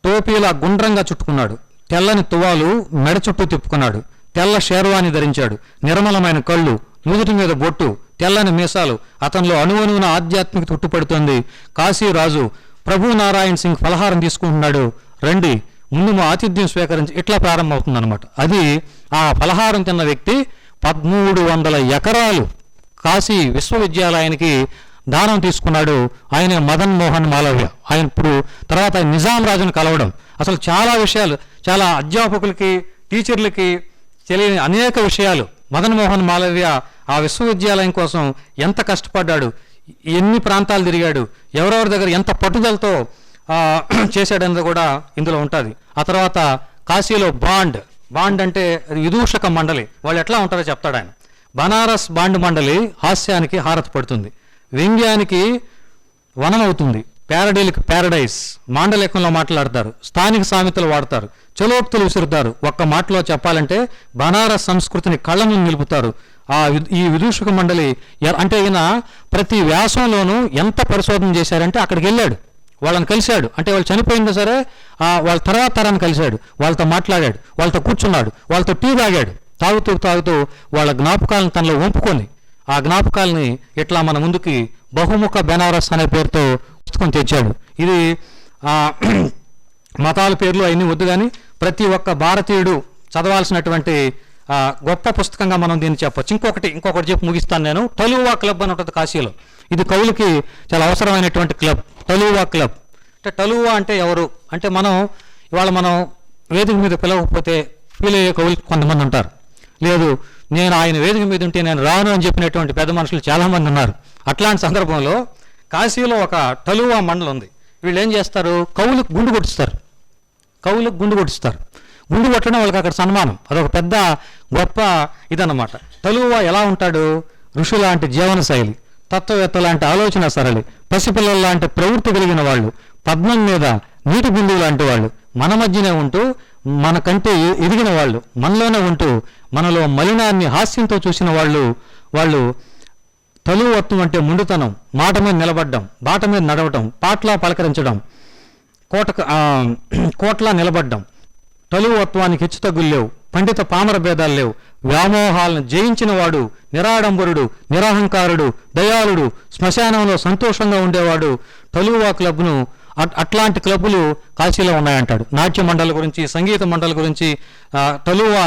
టోపీలా గుండ్రంగా చుట్టుకున్నాడు, తెల్లని తువాలు మెడ చుట్టూ తిప్పుకున్నాడు, తెల్ల షేర్వాణి ధరించాడు, నిర్మలమైన కళ్ళు, నుదుటి మీద బొట్టు, తెల్లని మీసాలు. అతనిలో అణువణువున ఆధ్యాత్మికత ఉట్టుపడుతోంది. కాశీరాజు ప్రభు నారాయణ్ సింగ్ ఫలహారం తీసుకుంటున్నాడు, రండి ముందు మా ఆతిథ్యం స్వీకరించి, ఇట్లా ప్రారంభమవుతుంది అనమాట. అది ఆ ఫలహారం తిన్న వ్యక్తి 1300 ఎకరాలు కాశీ విశ్వవిద్యాలయానికి దానం తీసుకున్నాడు. ఆయన మదన్ మోహన్ మాలవ్య. ఆయన ఇప్పుడు తర్వాత నిజాం రాజును కలవడం, అసలు చాలా విషయాలు, చాలా అధ్యాపకులకి, టీచర్లకి తెలియని అనేక విషయాలు. మదన్ మోహన్ మాలవ్య ఆ విశ్వవిద్యాలయం కోసం ఎంత కష్టపడ్డాడు, ఎన్ని ప్రాంతాలు తిరిగాడు, ఎవరెవరి దగ్గర ఎంత పట్టుదలతో చేశాడన్నది కూడా ఇందులో ఉంటుంది. ఆ తర్వాత కాశీలో బాండ్ అంటే విదూషక మండలి, వాళ్ళు ఎట్లా ఉంటారో చెప్తాడు ఆయన. బనారస్ బాండ్ మండలి హాస్యానికి హారతి పడుతుంది, వ్యంగ్యానికి వనమవుతుంది, ప్యారడీలకు ప్యారడైస్, మాండలికంలో మాట్లాడతారు, స్థానిక సామెతలు వాడతారు, చలోక్తులు విసురుతారు. ఒక్క మాటలో చెప్పాలంటే బనారస్ సంస్కృతిని కళ్ళ ముందు నిలుపుతారు. ఈ విదూషక మండలి అంటే ఈయన ప్రతి వ్యాసంలోనూ ఎంత పరిశోధన చేశారంటే అక్కడికి వెళ్ళాడు, వాళ్ళని కలిశాడు. అంటే వాళ్ళు చనిపోయిందో సరే వాళ్ళ తర్వాత తరాన్ని కలిశాడు, వాళ్ళతో మాట్లాడాడు, వాళ్ళతో కూర్చున్నాడు, వాళ్ళతో టీ తాగాడు. తాగుతూ వాళ్ళ జ్ఞాపకాలను తనలో వంపుకొని ఆ జ్ఞాపకాలని ఇట్లా మన ముందుకి బహుముఖ బెనారస్ అనే పేరుతో పుస్తకం తెచ్చాడు. ఇది మతాల పేర్లు అవన్నీ వద్దు, కానీ ప్రతి ఒక్క భారతీయుడు చదవాల్సినటువంటి గొప్ప పుస్తకంగా మనం దీన్ని చెప్పొచ్చు. ఇంకొకటి చెప్పి ముగిస్తాను నేను. టలువా క్లబ్ అని ఉంటుంది కాశీలో. ఇది కవులకి చాలా అవసరమైనటువంటి క్లబ్, టలువా క్లబ్. అంటే టలువా అంటే ఎవరు అంటే ఇవాళ మనం వేదిక మీద పిలవకపోతే ఫీల్ అయ్యే కవులు కొంతమంది ఉంటారు. లేదు, నేను ఆయన వేదిక మీద ఉంటే నేను రాను అని చెప్పినటువంటి పెద్ద మనుషులు చాలామంది ఉన్నారు. అట్లాంటి సందర్భంలో కాశీలో ఒక టలువా మండలం ఉంది. వీళ్ళు ఏం చేస్తారు, కవులకు గుండు కొట్టిస్తారు. గుండు కొట్టడం వాళ్ళకి అక్కడ సన్మానం, అదొక పెద్ద గొప్ప ఇదన్నమాట. టలువా ఎలా ఉంటాడు, ఋషుల లాంటి జీవన శైలి, తత్వవేత్త లాంటి ఆలోచన సరళి, పసిపిల్లల లాంటి ప్రవృత్తి కలిగిన వాళ్ళు, పద్మం మీద నీటి బిందువు లాంటి వాళ్ళు, మన మధ్యనే ఉంటూ మనకంటే ఎదిగిన వాళ్ళు, మనలోనే ఉంటూ మనలో మలినాన్ని హాస్యంతో చూసిన వాళ్ళు తలువత్వం అంటే ముందుతనం, మాట మీద నిలబడ్డం, బాట మీద నడవటం, పాట్లా పలకరించడం, కోట్లా నిలబడ్డం. తలువత్వానికి హెచ్చుతగ్గులు లేవు, పండిత పామర భేదాలు లేవు, వ్యామోహాలను జయించిన వాడు, నిరాడంబరుడు, నిరహంకారుడు, దయాళుడు, శ్మశానంలో సంతోషంగా ఉండేవాడు. టలువా క్లబ్ను అట్లాంటి క్లబ్బులు కాశీలో ఉన్నాయంటాడు. నాట్య మండలి గురించి, సంగీత మండలి గురించి, టలువా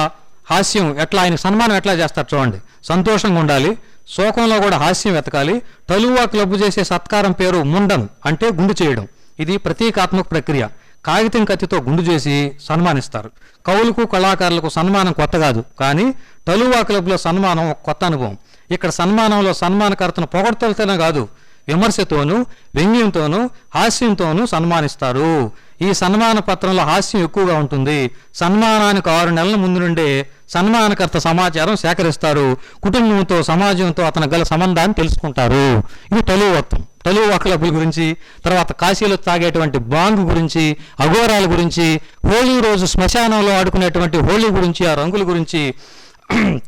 హాస్యం ఎట్లా, ఆయన సన్మానం ఎట్లా చేస్తారు చూడండి. సంతోషంగా ఉండాలి, శోకంలో కూడా హాస్యం వెతకాలి. టలువా క్లబ్ చేసే సత్కారం పేరు ముండన్, అంటే గుండు చేయడం. ఇది ప్రతీకాత్మక ప్రక్రియ. కాగితం కత్తితో గుండు చేసి సన్మానిస్తారు. కవులకు కళాకారులకు సన్మానం కొత్త కాదు, కానీ టలువా క్లబ్లో సన్మానం ఒక కొత్త అనుభవం. ఇక్కడ సన్మానంలో సన్మానకర్తను పొగడ్తలతోనే కాదు, విమర్శతోనూ, వ్యంగ్యంతోనూ, హాస్యంతోనూ సన్మానిస్తారు. ఈ సన్మాన పత్రంలో హాస్యం ఎక్కువగా ఉంటుంది. సన్మానానికి 6 నెలల ముందు నుండే సన్మానకర్త సమాచారం సేకరిస్తారు. కుటుంబంతో, సమాజంతో అతను గల సంబంధాన్ని తెలుసుకుంటారు. ఇది టలువత్వం. టలువా క్లబ్బుల గురించి, తర్వాత కాశీలో తాగేటువంటి బాంగు గురించి, అఘోరాల గురించి, హోళీ రోజు శ్మశానంలో ఆడుకునేటువంటి హోళీ గురించి, ఆ రంగుల గురించి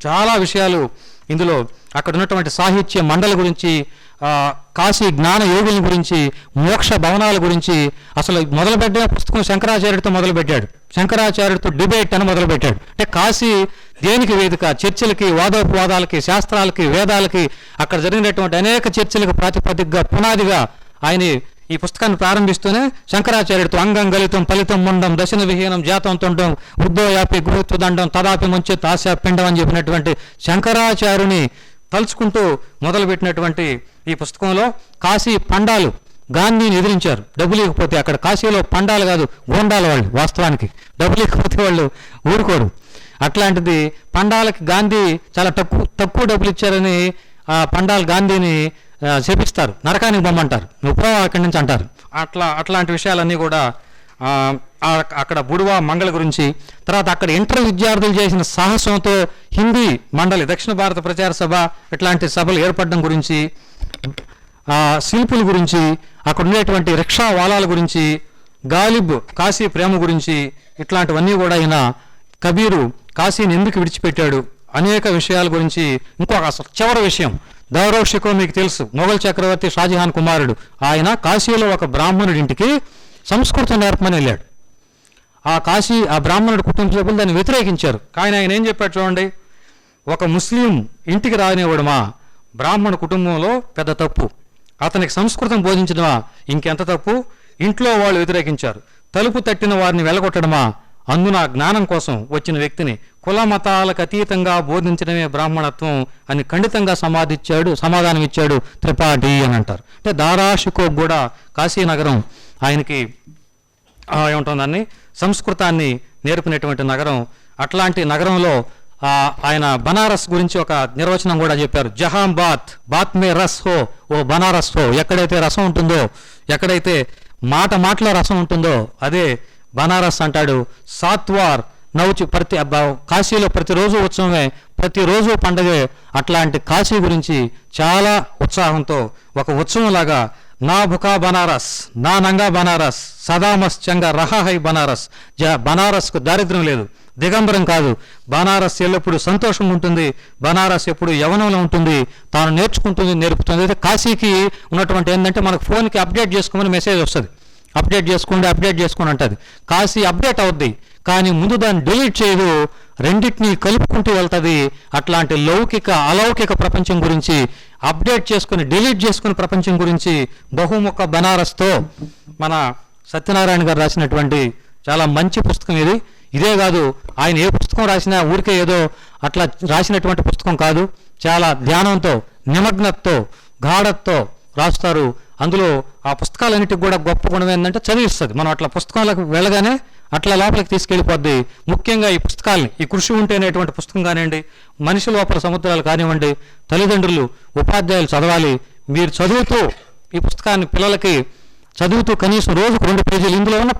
చాలా విషయాలు ఇందులో. అక్కడ ఉన్నటువంటి సాహిత్య మండలి గురించి, కాశీ జ్ఞాన యోగుల గురించి, మోక్ష భవనాల గురించి. అసలు మొదలుపెట్టిన పుస్తకం శంకరాచార్యుడితో మొదలుపెట్టాడు. శంకరాచార్యుడితో డిబేట్ అని మొదలుపెట్టాడు. అంటే కాశీ దేనికి వేదిక, చర్చలకి, వాదోపవాదాలకి, శాస్త్రాలకి, వేదాలకి, అక్కడ జరిగినటువంటి అనేక చర్చలకు ప్రాతిపదికగా, పునాదిగా ఆయన ఈ పుస్తకాన్ని ప్రారంభిస్తూనే శంకరాచార్యుడితో అంగం గలితం ఫలితం ముండం దశన విహీనం జాతం తొండం ఉద్దోయాపి గురుత్వ దండం తదాపి ముంచె తాశా పిండం అని చెప్పినటువంటి శంకరాచార్యుని తలుచుకుంటూ మొదలుపెట్టినటువంటి ఈ పుస్తకంలో కాశీ పండాలు గాంధీని ఎదిరించారు. డబ్బులు ఇవ్వకపోతే, అక్కడ కాశీలో పండాలు కాదు గోండాల వాళ్ళు, వాస్తవానికి డబ్బులు ఇవ్వకపోతే వాళ్ళు ఊరుకోరు. అట్లాంటిది పండాలకి గాంధీ చాలా తక్కువ డబ్బులు ఇచ్చారని ఆ పండాలు గాంధీని శపిస్తారు, నరకానికి బొమ్మంటారు, నువ్వు పో అక్కడి నుంచి అంటారు. అట్లాంటి విషయాలన్నీ కూడా అక్కడ బుడువా మంగళ గురించి. తర్వాత అక్కడ ఇంటర్ విద్యార్థులు చేసిన సాహసంతో హిందీ మండలి, దక్షిణ భారత ప్రచార సభ ఇట్లాంటి సభలు ఏర్పడడం గురించి, శిల్పుల గురించి, అక్కడ ఉండేటువంటి రిక్షా వాలాల గురించి, గాలిబ్ కాశీ ప్రేమ గురించి, ఇట్లాంటివన్నీ కూడా ఆయన కబీరు కాశీని ఎందుకు విడిచిపెట్టాడు అనేక విషయాల గురించి. ఇంకొక అసలు చివరి విషయం, దౌరవ్ షికో మీకు తెలుసు, మొఘల్ చక్రవర్తి షాజహాన్ కుమారుడు. ఆయన కాశీలో ఒక బ్రాహ్మణుడి ఇంటికి సంస్కృతం నేర్పమని వెళ్ళాడు. ఆ బ్రాహ్మణుడి కుటుంబ సభ్యులు దాన్ని వ్యతిరేకించారు. కానీ ఆయన ఏం చెప్పాడు చూడండి, ఒక ముస్లిం ఇంటికి రానివ్వడమా బ్రాహ్మణ కుటుంబంలో పెద్ద తప్పు, అతనికి సంస్కృతం బోధించడమా ఇంకెంత తప్పు, ఇంట్లో వాళ్ళు వ్యతిరేకించారు. తలుపు తట్టిన వారిని వెలగొట్టడమా, అందున జ్ఞానం కోసం వచ్చిన వ్యక్తిని కుల మతాలకు అతీతంగా బోధించడమే బ్రాహ్మణత్వం అని ఖండితంగా సమాధానం ఇచ్చాడు త్రిపాఠి అని అంటారు. అంటే దారాషికో కూడా కాశీనగరం ఆయనకి ఏముంటుందని సంస్కృతాన్ని నేర్పినటువంటి నగరం. అట్లాంటి నగరంలో ఆయన బనారస్ గురించి ఒక నిర్వచనం కూడా చెప్పారు. జహాం బాత్ మే రస్ హో ఓ బనారస్ హో. ఎక్కడైతే రసం ఉంటుందో, ఎక్కడైతే మాటలో రసం ఉంటుందో అదే బనారస్ అంటాడు. సాత్వార్ నవ్వుచి కాశీలో ప్రతిరోజు ఉత్సవమే, ప్రతిరోజు పండగే. అట్లాంటి కాశీ గురించి చాలా ఉత్సాహంతో ఒక ఉత్సవంలాగా నా భుకా బనారస్, నా నంగా బనారస్, సదామస్ చంగ రహాహై బనారస్. బనారస్కు దారిద్ర్యం లేదు, దిగంబరం కాదు. బనారస్ ఎల్లప్పుడూ సంతోషం ఉంటుంది, బనారస్ ఎప్పుడు యవనంలో ఉంటుంది, తాను నేర్చుకుంటుంది, నేర్పుతుంది. అయితే కాశీకి ఉన్నటువంటి ఏంటంటే మనకు ఫోన్కి అప్డేట్ చేసుకోమని మెసేజ్ వస్తుంది, అప్డేట్ చేసుకోండి అంటుంది. కాశీ అప్డేట్ అవుద్ది, కానీ ముందు దాన్ని డిలీట్ చేయదు, రెండింటినీ కలుపుకుంటూ వెళ్తుంది. అట్లాంటి లౌకిక అలౌకిక ప్రపంచం గురించి అప్డేట్ చేసుకుని డిలీట్ చేసుకుని ప్రపంచం గురించి బహుముఖ బనారస్తో మన సత్యనారాయణ గారు రాసినటువంటి చాలా మంచి పుస్తకం ఇది. ఇదే కాదు, ఆయన ఏ పుస్తకం రాసినా ఊరికే ఏదో అట్లా రాసినటువంటి పుస్తకం కాదు, చాలా ధ్యానంతో, నిమగ్నతతో, గాఢతతో రాస్తారు. అందులో ఆ పుస్తకాలన్నిటికి కూడా గొప్ప గుణం ఏంటంటే చదివిస్తుంది. మనం అట్లా పుస్తకాలకు వెళ్ళగానే అట్లా లోపలికి తీసుకెళ్ళిపోద్ది. ముఖ్యంగా ఈ పుస్తకాలని, ఈ కృషి ఉంటే అనేటువంటి పుస్తకం కానివ్వండి, మనిషి లోపల సముద్రాలు కానివ్వండి, తల్లిదండ్రులు, ఉపాధ్యాయులు చదవాలి. మీరు చదువుతూ ఈ పుస్తకాన్ని పిల్లలకి చదువుతూ కనీసం రోజుకు 2 పేజీలు, ఇందులో ఉన్న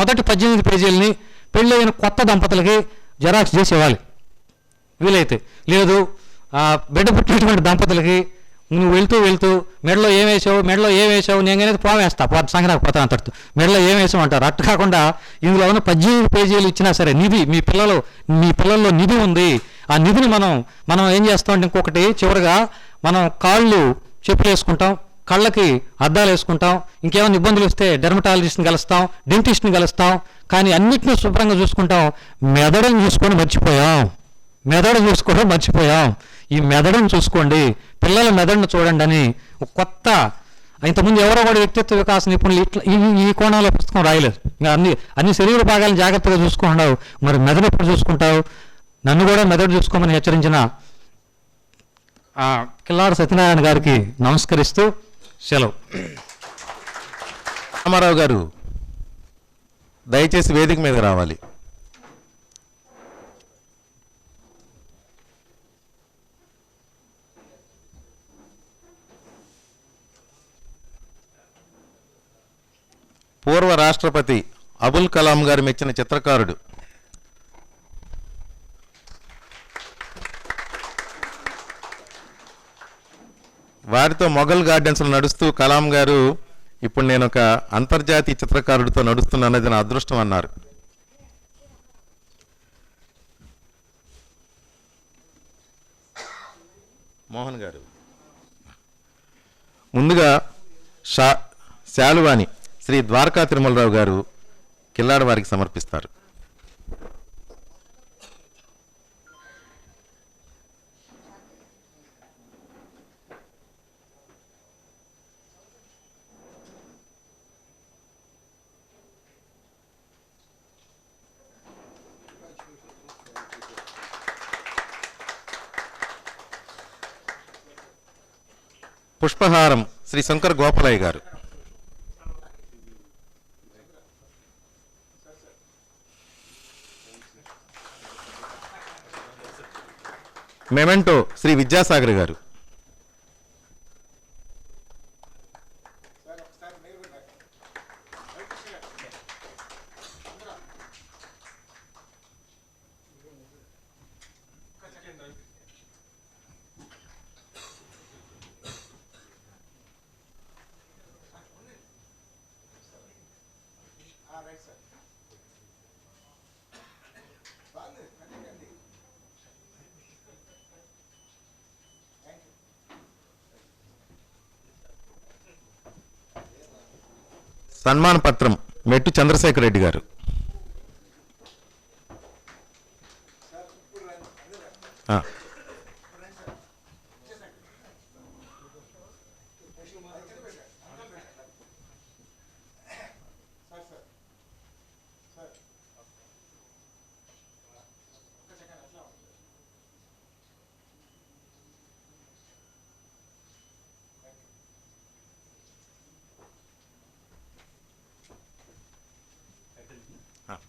మొదటి 18 పేజీలని పెళ్ళైన కొత్త దంపతులకి జెరాక్స్ చేసి ఇవ్వాలి వీలైతే. లేదు బిడ్డ పుట్టినటువంటి దంపతులకి నువ్వు వెళ్తూ మెడలో ఏం వేసావు, నేను అనేది పోవేస్తా, సంగతి పోతా అంతటితో మెడలో ఏం వేసావు అంటారు. అట్టు కాకుండా ఇందులో ఉన్న 18 పేజీలు ఇచ్చినా సరే నిధి, మీ పిల్లల్లో నిధి ఉంది. ఆ నిధిని మనం ఏం చేస్తామంటే, ఇంకొకటి చివరిగా మనం కాళ్ళు చెప్పులు వేసుకుంటాం, కళ్ళకి అద్దాలు వేసుకుంటాం, ఇంకేమైనా ఇబ్బందులు వస్తే డెర్మటాలజిస్ట్ని కలుస్తాం, డెంటిస్ట్ని కలుస్తాం, కానీ అన్నిటినీ శుభ్రంగా చూసుకుంటాం. మెదడుని చూసుకోవడం మర్చిపోయాం. ఈ మెదడును చూసుకోండి, పిల్లల మెదడును చూడండి అని ఒక కొత్త, ఇంతకుముందు ఎవరో కూడా వ్యక్తిత్వ వికాస నిపుణులు ఇట్లా ఈ కోణంలో పుస్తకం రాయలేదు. ఇంకా అన్ని శరీర భాగాలను జాగ్రత్తగా చూసుకుంటావు, మరి మెదడు ఎప్పుడు చూసుకుంటావు? నన్ను కూడా మెదడు చూసుకోమని హెచ్చరించిన కిల్లాడి సత్యనారాయణ గారికి నమస్కరిస్తూ సెలవు. రామారావు గారు దయచేసి వేదిక మీద రావాలి. పూర్వ రాష్ట్రపతి అబుల్ కలాం గారు మెచ్చిన చిత్రకారుడు, వారితో మొఘల్ గార్డెన్స్లో నడుస్తూ కలాం గారు, ఇప్పుడు నేను ఒక అంతర్జాతీయ చిత్రకారుడితో నడుస్తున్నానది నా అదృష్టం అన్నారు. మోహన్ గారు ముందుగా శాలువాని శ్రీ ద్వారకా తిరుమలరావు గారు కిల్లాడి వారికి సమర్పిస్తారు. పుష్పహారం శ్రీ శంకర్ గోపాలయ్య గారు. మెమెంటో శ్రీ విద్యాసాగర్ గారు. సన్మాన పత్రం మెట్టు చంద్రశేఖర్ రెడ్డి గారు.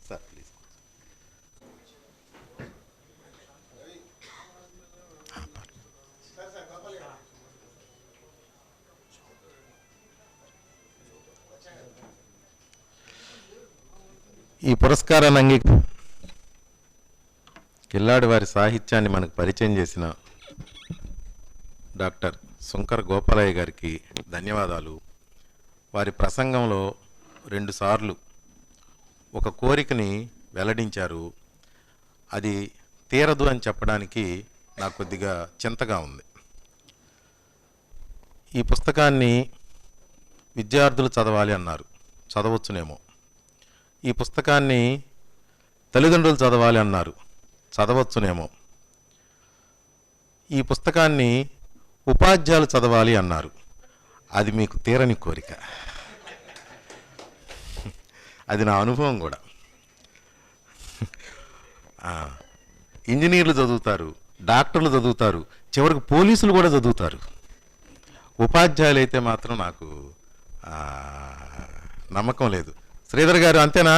Sir please. ఈ పురస్కారాన్ని కిల్లాడి వారి సాహిత్యాన్ని మనకు పరిచయం చేసిన డాక్టర్ శంకర్ గోపాలయ్య గారికి ధన్యవాదాలు. వారి ప్రసంగంలో 2 సార్లు ఒక కోరికని వెల్లడించారు. అది తీరదు అని చెప్పడానికి నాకు కొద్దిగా చింతగా ఉంది. ఈ పుస్తకాన్ని విద్యార్థులు చదవాలి అన్నారు. చదవచ్చునేమో. ఈ పుస్తకాన్ని తల్లిదండ్రులు చదవాలి అన్నారు. చదవచ్చునేమో. ఈ పుస్తకాన్ని ఉపాధ్యాయులు చదవాలి అన్నారు. అది మీకు తీరని కోరిక. అది నా అనుభవం కూడా. ఇంజనీర్లు చదువుతారు, డాక్టర్లు చదువుతారు, చివరికి పోలీసులు కూడా చదువుతారు. ఉపాధ్యాయులు అయితే మాత్రం నాకు నమ్మకం లేదు. శ్రీధర్ గారు అంతేనా?